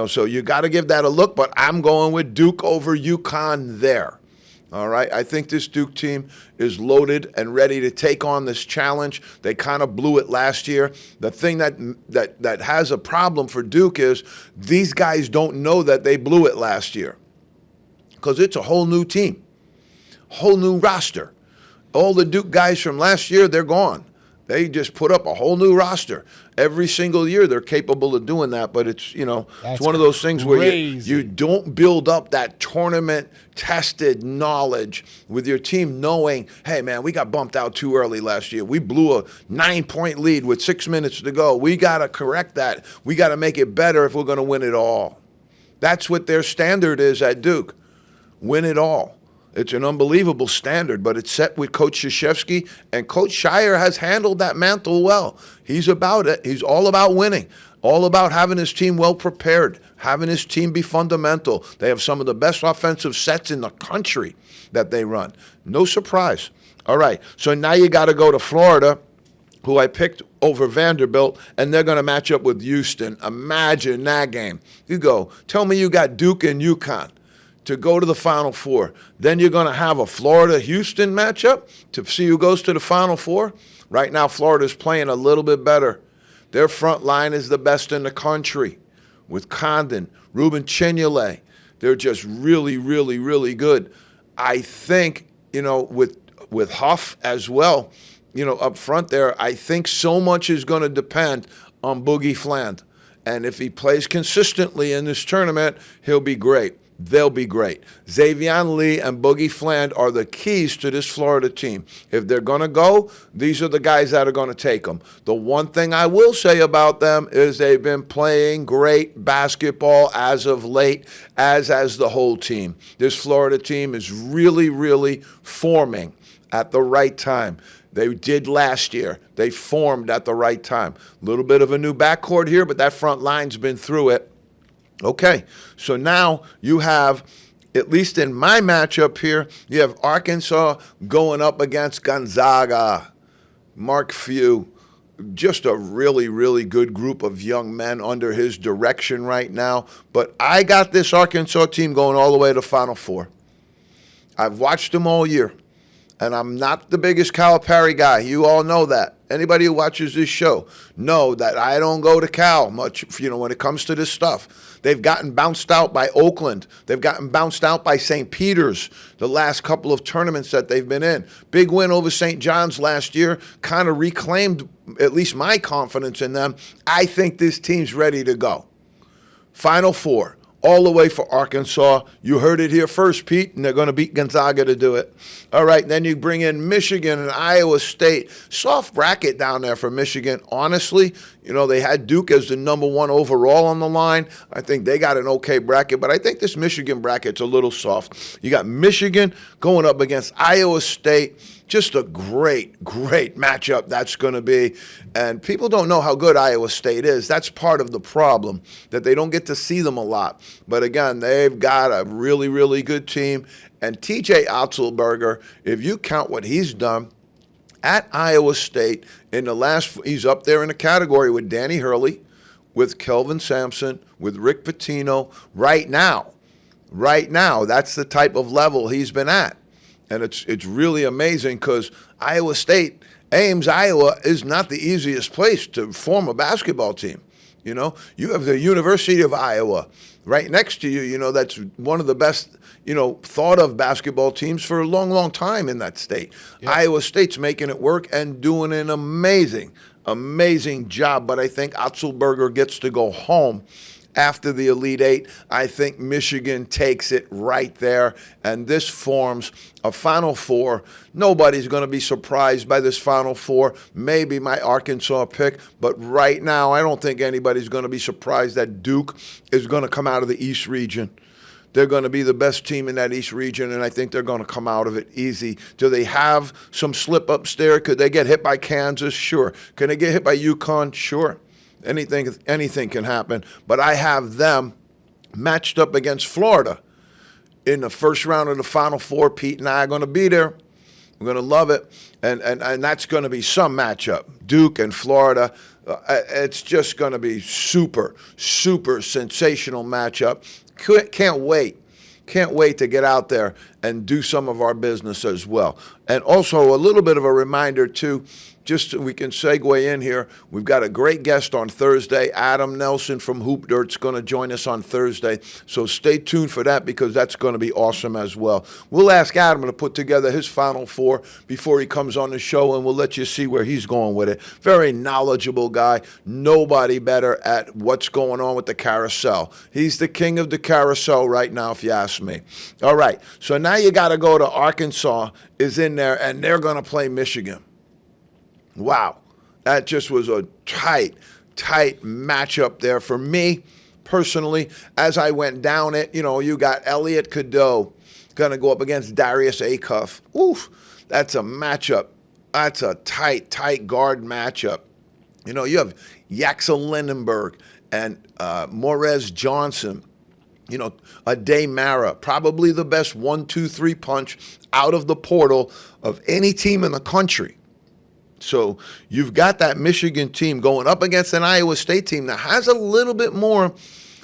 So you got to give that a look, but I'm going with Duke over UConn there. All right, I think this Duke team is loaded and ready to take on this challenge. They kind of blew it last year. The thing that has a problem for Duke is these guys don't know that they blew it last year because it's a whole new team, whole new roster. All the Duke guys from last year, they're gone. They just put up a whole new roster. Every single year they're capable of doing that, but it's, it's one of those things where you don't build up that tournament-tested knowledge with your team knowing, hey, man, we got bumped out too early last year. We blew a 9-point lead with 6 minutes to go. We got to correct that. We got to make it better if we're going to win it all. That's what their standard is at Duke. Win it all. It's an unbelievable standard, but it's set with Coach Krzyzewski, and Coach Shire has handled that mantle well. He's about it. He's all about winning, all about having his team well prepared, having his team be fundamental. They have some of the best offensive sets in the country that they run. No surprise. All right, so now you got to go to Florida, who I picked over Vanderbilt, and they're going to match up with Houston. Imagine that game. You go, tell me you got Duke and UConn to go to the Final Four. Then you're going to have a Florida-Houston matchup to see who goes to the Final Four. Right now, Florida's playing a little bit better. Their front line is the best in the country with Condon, Ruben Chinule. They're just really, really, really good. I think, with Huff as well, up front there, I think so much is going to depend on Boogie Fland. And if he plays consistently in this tournament, he'll be great. They'll be great. Xavion Lee and Boogie Fland are the keys to this Florida team. If they're going to go, these are the guys that are going to take them. The one thing I will say about them is they've been playing great basketball as of late, as the whole team. This Florida team is really, really forming at the right time. They did last year. They formed at the right time. A little bit of a new backcourt here, but that front line's been through it. Okay, so now you have, at least in my matchup here, you have Arkansas going up against Gonzaga. Mark Few, just a really, really good group of young men under his direction right now. But I got this Arkansas team going all the way to Final Four. I've watched them all year, and I'm not the biggest Calipari guy. You all know that. Anybody who watches this show know that I don't go to Cal much, when it comes to this stuff. They've gotten bounced out by Oakland. They've gotten bounced out by St. Peter's the last couple of tournaments that they've been in. Big win over St. John's last year kind of reclaimed at least my confidence in them. I think this team's ready to go. Final Four. All the way for Arkansas. You heard it here first, Pete, and they're going to beat Gonzaga to do it. All right, then you bring in Michigan and Iowa State. Soft bracket down there for Michigan. Honestly, they had Duke as the number 1 overall on the line. I think they got an okay bracket, but I think this Michigan bracket's a little soft. You got Michigan going up against Iowa State. Just a great, great matchup that's going to be. And people don't know how good Iowa State is. That's part of the problem, that they don't get to see them a lot. But again, they've got a really, really good team. And TJ Otzelberger, if you count what he's done at Iowa State in the last, he's up there in the category with Danny Hurley, with Kelvin Sampson, with Rick Pitino. Right now, that's the type of level he's been at. And it's really amazing because Iowa State, Ames, Iowa, is not the easiest place to form a basketball team. You have the University of Iowa right next to you. That's one of the best, thought of basketball teams for a long, long time in that state. Yep. Iowa State's making it work and doing an amazing job. But I think Otzelberger gets to go home after the Elite Eight. I think Michigan takes it right there, and this forms a Final Four. Nobody's going to be surprised by this Final Four. Maybe my Arkansas pick, but right now I don't think anybody's going to be surprised that Duke is going to come out of the East region. They're going to be the best team in that East region, and I think they're going to come out of it easy. Do they have some slip-ups there? Could they get hit by Kansas? Sure. Can they get hit by UConn? Sure. Anything can happen, but I have them matched up against Florida in the first round of the Final Four. Pete and I are going to be there. We're going to love it, and that's going to be some matchup. Duke and Florida, it's just going to be super, super sensational matchup. Can't wait to get out there and do some of our business as well. And also a little bit of a reminder too, just so we can segue in here. We've got a great guest on Thursday. Adam Nelson from Hoop Dirt's going to join us on Thursday. So stay tuned for that because that's going to be awesome as well. We'll ask Adam to put together his Final Four before he comes on the show, and we'll let you see where he's going with it. Very knowledgeable guy. Nobody better at what's going on with the carousel. He's the king of the carousel right now, if you ask me. All right. So now you got to go to Arkansas is in there, and they're going to play Michigan. Wow, that just was a tight matchup there for me personally. As I went down it, you got Elliot Cadeau going to go up against Darius Acuff. Oof, that's a matchup. That's a tight guard matchup. You have Yaxel Lindenberg and Morez Johnson. Ade Mara, probably the best 1-2-3 punch out of the portal of any team in the country. So you've got that Michigan team going up against an Iowa State team that has a little bit more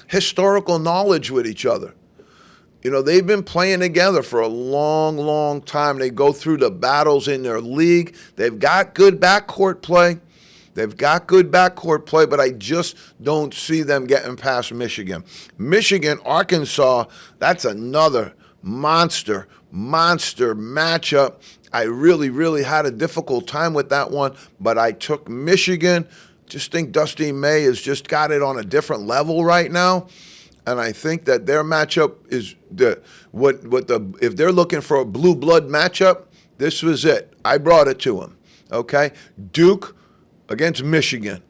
historical knowledge with each other. They've been playing together for a long time. They go through the battles in their league. They've got good backcourt play. But I just don't see them getting past Michigan. Michigan, Arkansas, that's another monster matchup. I really had a difficult time with that one, but I took Michigan. Just think Dusty May has just got it on a different level right now. And I think that their matchup is if they're looking for a blue blood matchup, this was it. I brought it to them. Okay? Duke against Michigan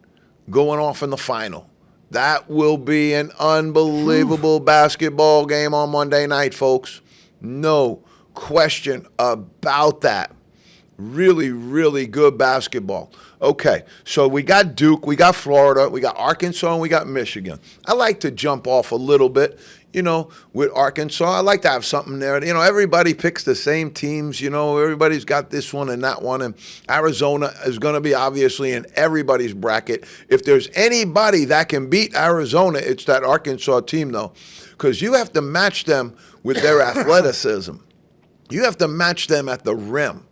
going off in the final. That will be an unbelievable basketball game on Monday night, folks. No question about that. Really good basketball. Okay, so we got Duke, we got Florida, we got Arkansas, and we got Michigan. I like to jump off a little bit, with Arkansas. I like to have something there. Everybody picks the same teams. Everybody's got this one and that one. And Arizona is going to be obviously in everybody's bracket. If there's anybody that can beat Arizona, it's that Arkansas team, though, because you have to match them with their athleticism. You have to match them at the rim.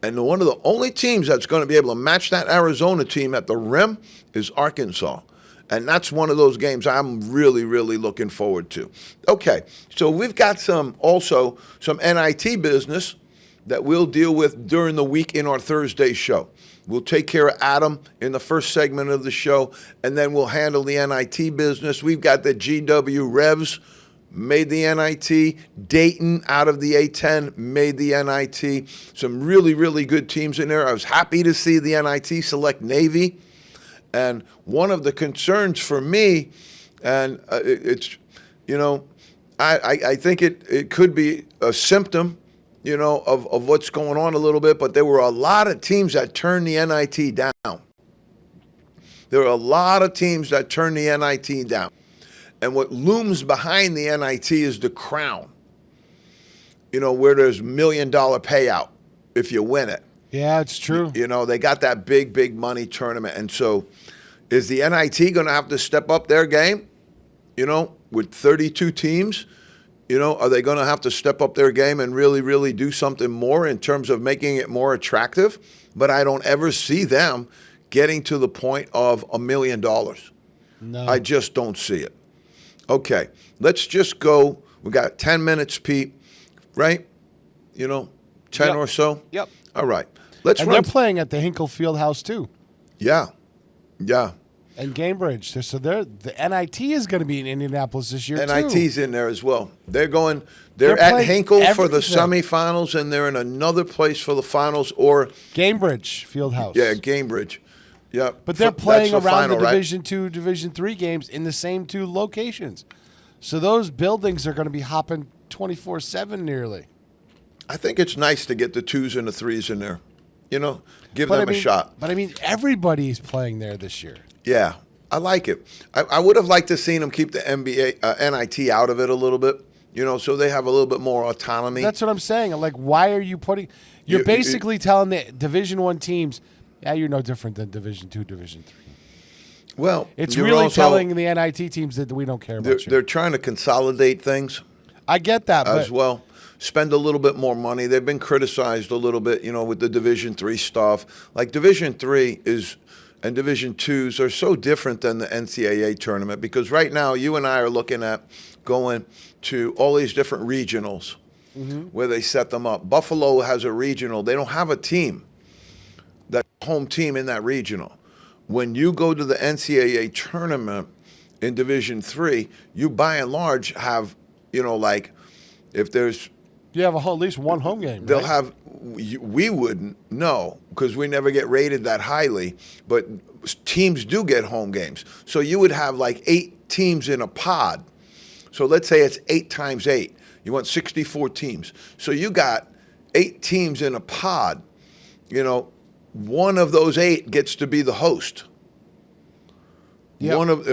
And one of the only teams that's going to be able to match that Arizona team at the rim is Arkansas. And that's one of those games I'm really looking forward to. Okay, so we've got some NIT business that we'll deal with during the week in our Thursday show. We'll take care of Adam in the first segment of the show, and then we'll handle the NIT business. We've got the GW Revs made the NIT. Dayton out of the A-10 made the NIT. Some really good teams in there. I was happy to see the NIT select Navy. And one of the concerns for me, and it's, I think it could be a symptom, of what's going on a little bit, but there were a lot of teams that turned the NIT down. There were a lot of teams that turned the NIT down. And what looms behind the NIT is the crown, where there's $1 million payout if you win it. Yeah, it's true. They got that big money tournament. And so is the NIT going to have to step up their game, with 32 teams? Are they going to have to step up their game and really do something more in terms of making it more attractive? But I don't ever see them getting to the point of $1 million. No. I just don't see it. Okay, let's just go. We got 10 minutes, Pete, right? 10 or so? Yep. All right. They're playing at the Hinkle Fieldhouse, too. Yeah. And Cambridge. So the NIT is going to be in Indianapolis this year, too. NIT's in there as well. They're at Hinkle for the semifinals, and they're in another place for the finals, or Cambridge Fieldhouse. Yeah, Cambridge. Yeah, but they're playing around the Division II, Division III games in the same two locations. So those buildings are going to be hopping 24/7 nearly. I think it's nice to get the 2s and the 3s in there. Give them a shot. But everybody's playing there this year. Yeah, I like it. I would have liked to seen them keep the NIT out of it a little bit. So they have a little bit more autonomy. That's what I'm saying. Like, why are you putting? You're basically telling the Division I teams. Yeah, you're no different than Division II, Division III. Well, it's really telling the NIT teams that we don't care about you. They're trying to consolidate things. I get that as well. spend a little bit more money. They've been criticized a little bit, with the Division III stuff. Like Division III and Division IIs are so different than the NCAA tournament, because right now you and I are looking at going to all these different regionals where they set them up. Buffalo has a regional. They don't have a team, that home team in that regional. When you go to the NCAA tournament in Division III, you by and large have, like if there's... You have at least one home game. They'll right? have... We wouldn't know because we never get rated that highly, but teams do get home games. So you would have like 8 teams in a pod. So let's say it's 8 times 8. You want 64 teams. So you got 8 teams in a pod. One of those 8 gets to be the host. Yep.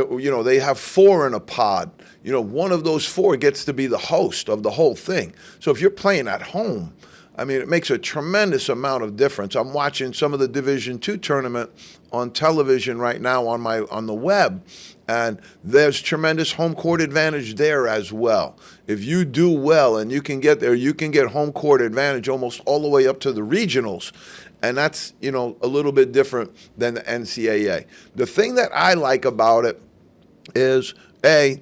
They have 4 in a pod. One of those 4 gets to be the host of the whole thing. So if you're playing at home, it makes a tremendous amount of difference. I'm watching some of the Division II tournament on television right now on the web, and there's tremendous home court advantage there as well. If you do well and you can get there, you can get home court advantage almost all the way up to the regionals. And that's, a little bit different than the NCAA. The thing that I like about it is, I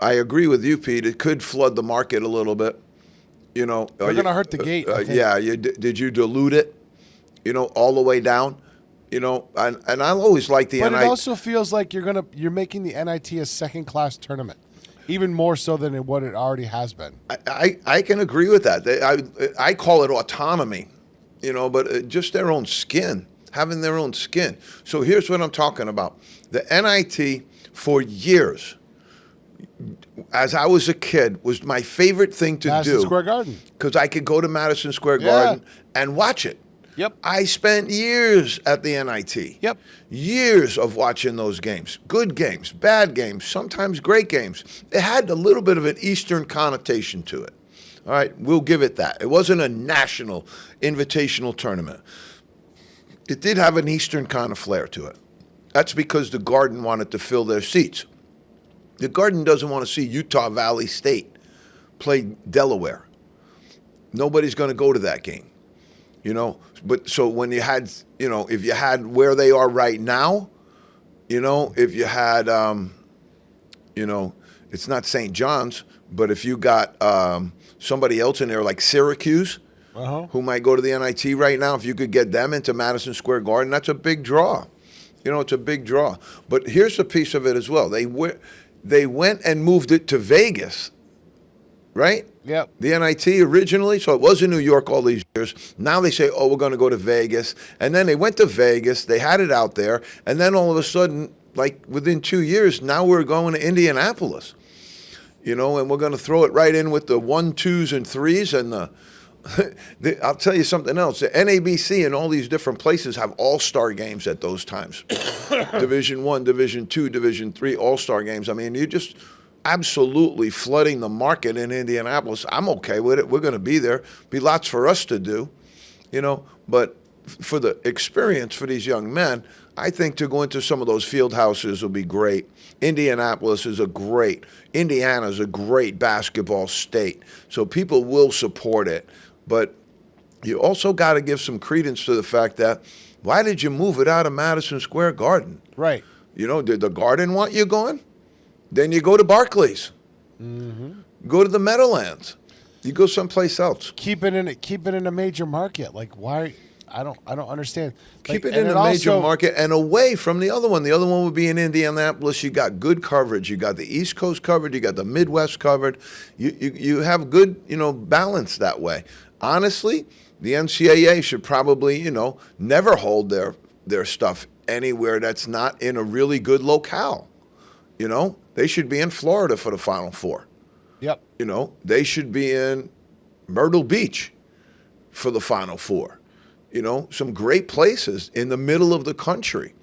agree with you, Pete, it could flood the market a little bit. They're going to hurt the gate. Did you dilute it, all the way down? And I always like the But NIT. it also feels like you're making the NIT a second-class tournament, even more so than what it already has been. I can agree with that. I call it autonomy, but just their own skin, having their own skin. So here's what I'm talking about. The NIT for years, as I was a kid, was my favorite thing to Madison do. Square Garden. Because I could go to Madison Square Garden and watch it. Yep. I spent years at the NIT. Yep. Years of watching those games. Good games, bad games, sometimes great games. It had a little bit of an Eastern connotation to it. All right, we'll give it that. It wasn't a national invitational tournament. It did have an Eastern kind of flair to it. That's because the Garden wanted to fill their seats. The Garden doesn't want to see Utah Valley State play Delaware. Nobody's going to go to that game. But so when you had, if you had where they are right now, if you had, it's not St. John's, but if you got somebody else in there like Syracuse, who might go to the NIT right now, if you could get them into Madison Square Garden, that's a big draw. It's a big draw. But here's a piece of it as well. They went and moved it to Vegas, right? Yep. The NIT originally, so it was in New York all these years. Now they say, we're going to go to Vegas. And then they went to Vegas. They had it out there. And then all of a sudden, like within 2 years, now we're going to Indianapolis. And we're going to throw it right in with the 1, 2s, and 3s. And I'll tell you something else. The NABC and all these different places have all-star games at those times. Division I, Division II, Division III, all-star games. You're just absolutely flooding the market in Indianapolis. I'm okay with it. We're going to be there. Be lots for us to do, But for the experience for these young men, I think to go into some of those field houses will be great. Indianapolis is Indiana's a great basketball state. So people will support it. But you also got to give some credence to the fact that why did you move it out of Madison Square Garden? Right. Did the Garden want you going? Then you go to Barclays. Go to the Meadowlands. You go someplace else. Keep it in a major market. Like why? I don't understand. Keep it in a major market and away from the other one. The other one would be in Indianapolis. You got good coverage. You got the East Coast covered. You got the Midwest covered. You have good balance that way. Honestly, the NCAA should probably never hold their stuff anywhere that's not in a really good locale. They should be in Florida for the Final Four. Yep. They should be in Myrtle Beach for the Final Four. Some great places in the middle of the country.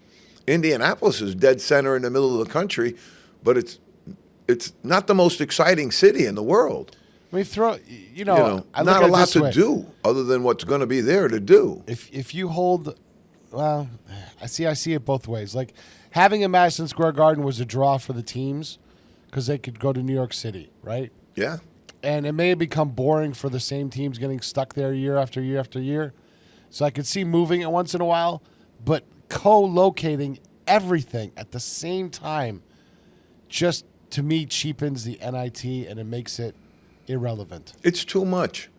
Indianapolis is dead center in the middle of the country, but it's not the most exciting city in the world. I mean, not a lot to do other than what's going to be there to do. If you hold, well, I see it both ways. Like having a Madison Square Garden was a draw for the teams because they could go to New York City, right? Yeah. And it may become boring for the same teams getting stuck there year after year after year. So I could see moving it once in a while, but co-locating everything at the same time just, to me, cheapens the NIT and it makes it irrelevant. It's too much.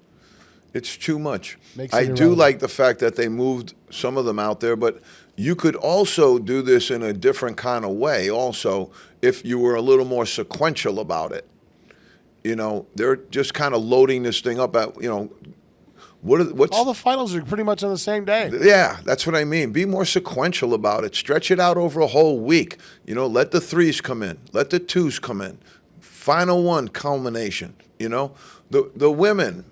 It's too much. Makes it I do irrelevant. like the fact that they moved some of them out there, but you could also do this in a different kind of way also if you were a little more sequential about it. You know, they're just kind of loading this thing up at, you know, what's All the finals are pretty much on the same day. yeah, that's what I mean. Be more sequential about it. Stretch it out over a whole week. You know, let the threes come in. Let the twos come in. Final one culmination. You know, the women,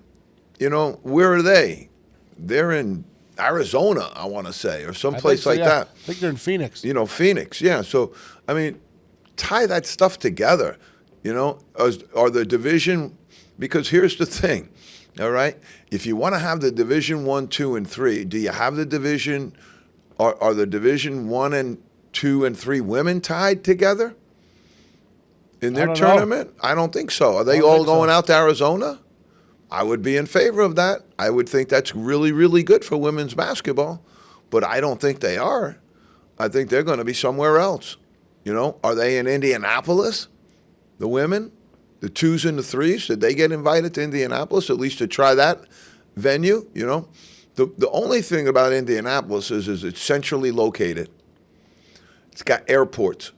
you know, where are they? They're in Arizona, I want to say, or someplace like that. I think they're in Phoenix. You know, Phoenix. Yeah. So, I mean, tie that stuff together. You know, are the division, because here's the thing. All right. If you want to have the Division 1, 2, and 3, do you have the division? Are the Division 1 and 2 and 3 women tied together in their tournament? I don't think so. Are they all going out to Arizona? I would be in favor of that. I would think that's really, really good for women's basketball, but I don't think they are. I think they're going to be somewhere else. You know, are they in Indianapolis? The women? The 2s and the 3s, did they get invited to Indianapolis, at least to try that venue? You know, the only thing about Indianapolis is it's centrally located. It's got airports,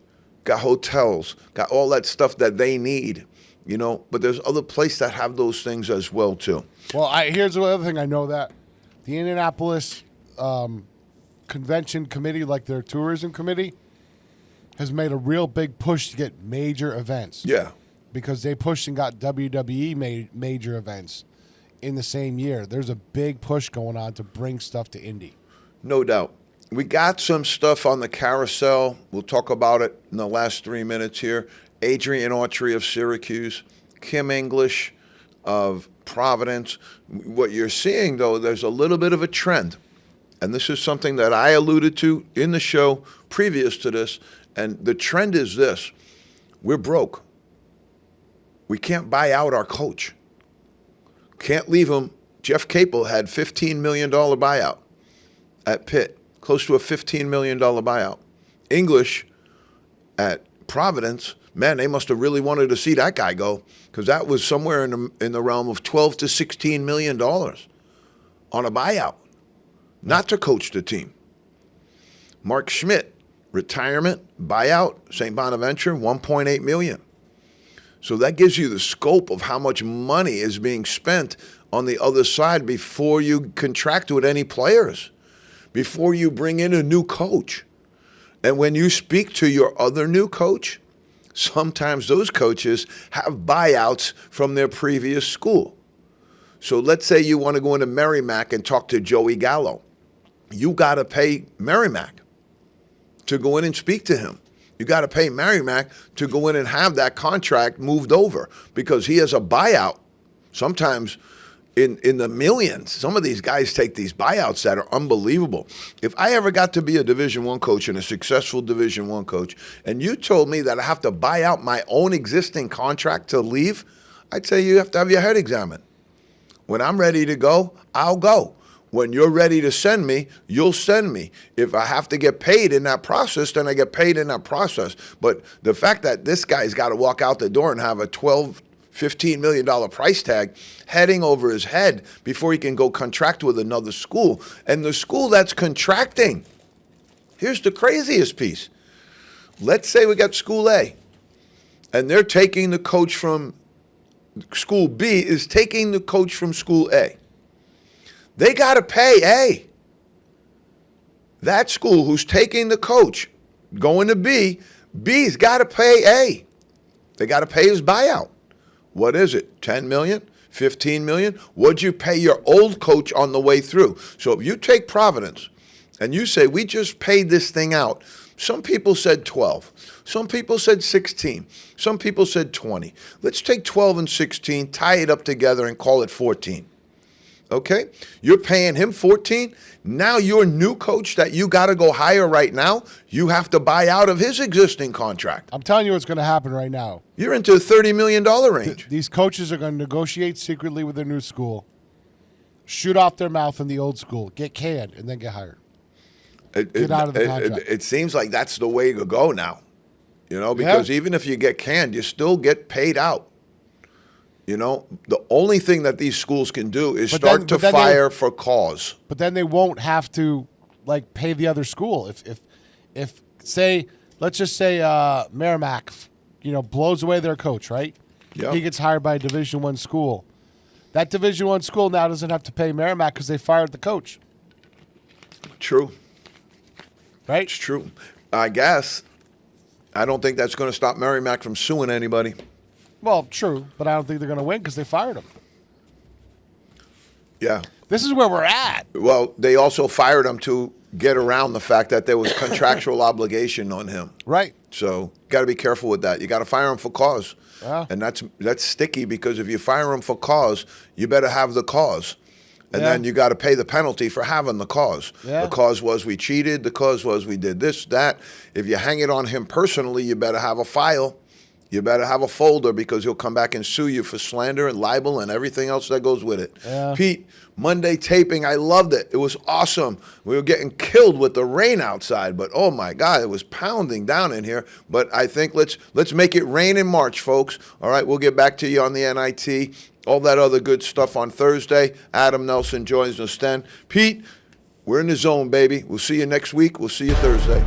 got hotels, got all that stuff that they need, you know, but there's other places that have those things as well, too. Well, here's the other thing I know, that the Indianapolis Convention Committee, like their tourism committee, has made a real big push to get major events. Yeah. Because they pushed and got WWE major events in the same year. There's a big push going on to bring stuff to Indy. No doubt. We got some stuff on the carousel. We'll talk about it in the last 3 minutes here. Adrian Autry of Syracuse, Kim English of Providence. What you're seeing, though, there's a little bit of a trend. And this is something that I alluded to in the show previous to this. And the trend is this. We're broke. We can't buy out our coach. Can't leave him. Jeff Capel had $15 million buyout at Pitt, close to a $15 million buyout. English at Providence, man, they must have really wanted to see that guy go, because that was somewhere in the realm of $12 to $16 million on a buyout, not to coach the team. Mark Schmidt, retirement, buyout, St. Bonaventure, $1.8 million. So that gives you the scope of how much money is being spent on the other side before you contract with any players, before you bring in a new coach. And when you speak to your other new coach, sometimes those coaches have buyouts from their previous school. So let's say you want to go into Merrimack and talk to Joey Gallo. You got to pay Merrimack to go in and speak to him. You got to pay Merrimack to go in and have that contract moved over, because he has a buyout, sometimes in the millions. Some of these guys take these buyouts that are unbelievable. If I ever got to be a Division I coach and a successful Division I coach, and you told me that I have to buy out my own existing contract to leave, I'd say you have to have your head examined. When I'm ready to go, I'll go. When you're ready to send me, you'll send me. If I have to get paid in that process, then I get paid in that process. But the fact that this guy's got to walk out the door and have a $12, $15 million price tag heading over his head before he can go contract with another school. And the school that's contracting, here's the craziest piece. Let's say we got School A, and they're taking the coach from School B is taking the coach from School A. They got to pay A. That school who's taking the coach going to B, B's got to pay A. They got to pay his buyout. What is it? 10 million? 15 million? What'd you pay your old coach on the way through? So if you take Providence and you say, we just paid this thing out, some people said 12. Some people said 16. Some people said 20. Let's take 12 and 16, tie it up together, and call it 14. Okay, you're paying him 14. Now your new coach that you got to go hire right now, you have to buy out of his existing contract. I'm telling you what's going to happen right now. You're into the $30 million range. These coaches are going to negotiate secretly with their new school, shoot off their mouth in the old school, get canned, and then get hired. Get out of the contract. It seems like that's the way to go now, because even if you get canned, you still get paid out. The only thing that these schools can do is start to fire for cause. But then they won't have to pay the other school. If say, let's just say Merrimack, blows away their coach, right? Yep. He gets hired by a Division I school. That Division I school now doesn't have to pay Merrimack because they fired the coach. True. Right? It's true. I guess. I don't think that's going to stop Merrimack from suing anybody. Well, true, but I don't think they're going to win because they fired him. Yeah. This is where we're at. Well, they also fired him to get around the fact that there was contractual obligation on him. Right. So got to be careful with that. You got to fire him for cause. Yeah. And that's sticky because if you fire him for cause, you better have the cause. And then you got to pay the penalty for having the cause. Yeah. The cause was we cheated. The cause was we did this, that. If you hang it on him personally, you better have a file. You better have a folder because he'll come back and sue you for slander and libel and everything else that goes with it. Yeah. Pete, Monday taping, I loved it. It was awesome. We were getting killed with the rain outside, but oh my God, it was pounding down in here. But I think let's make it rain in March, folks. All right, we'll get back to you on the NIT, all that other good stuff on Thursday. Adam Nelson joins us then. Pete, we're in the zone, baby. We'll see you next week. We'll see you Thursday.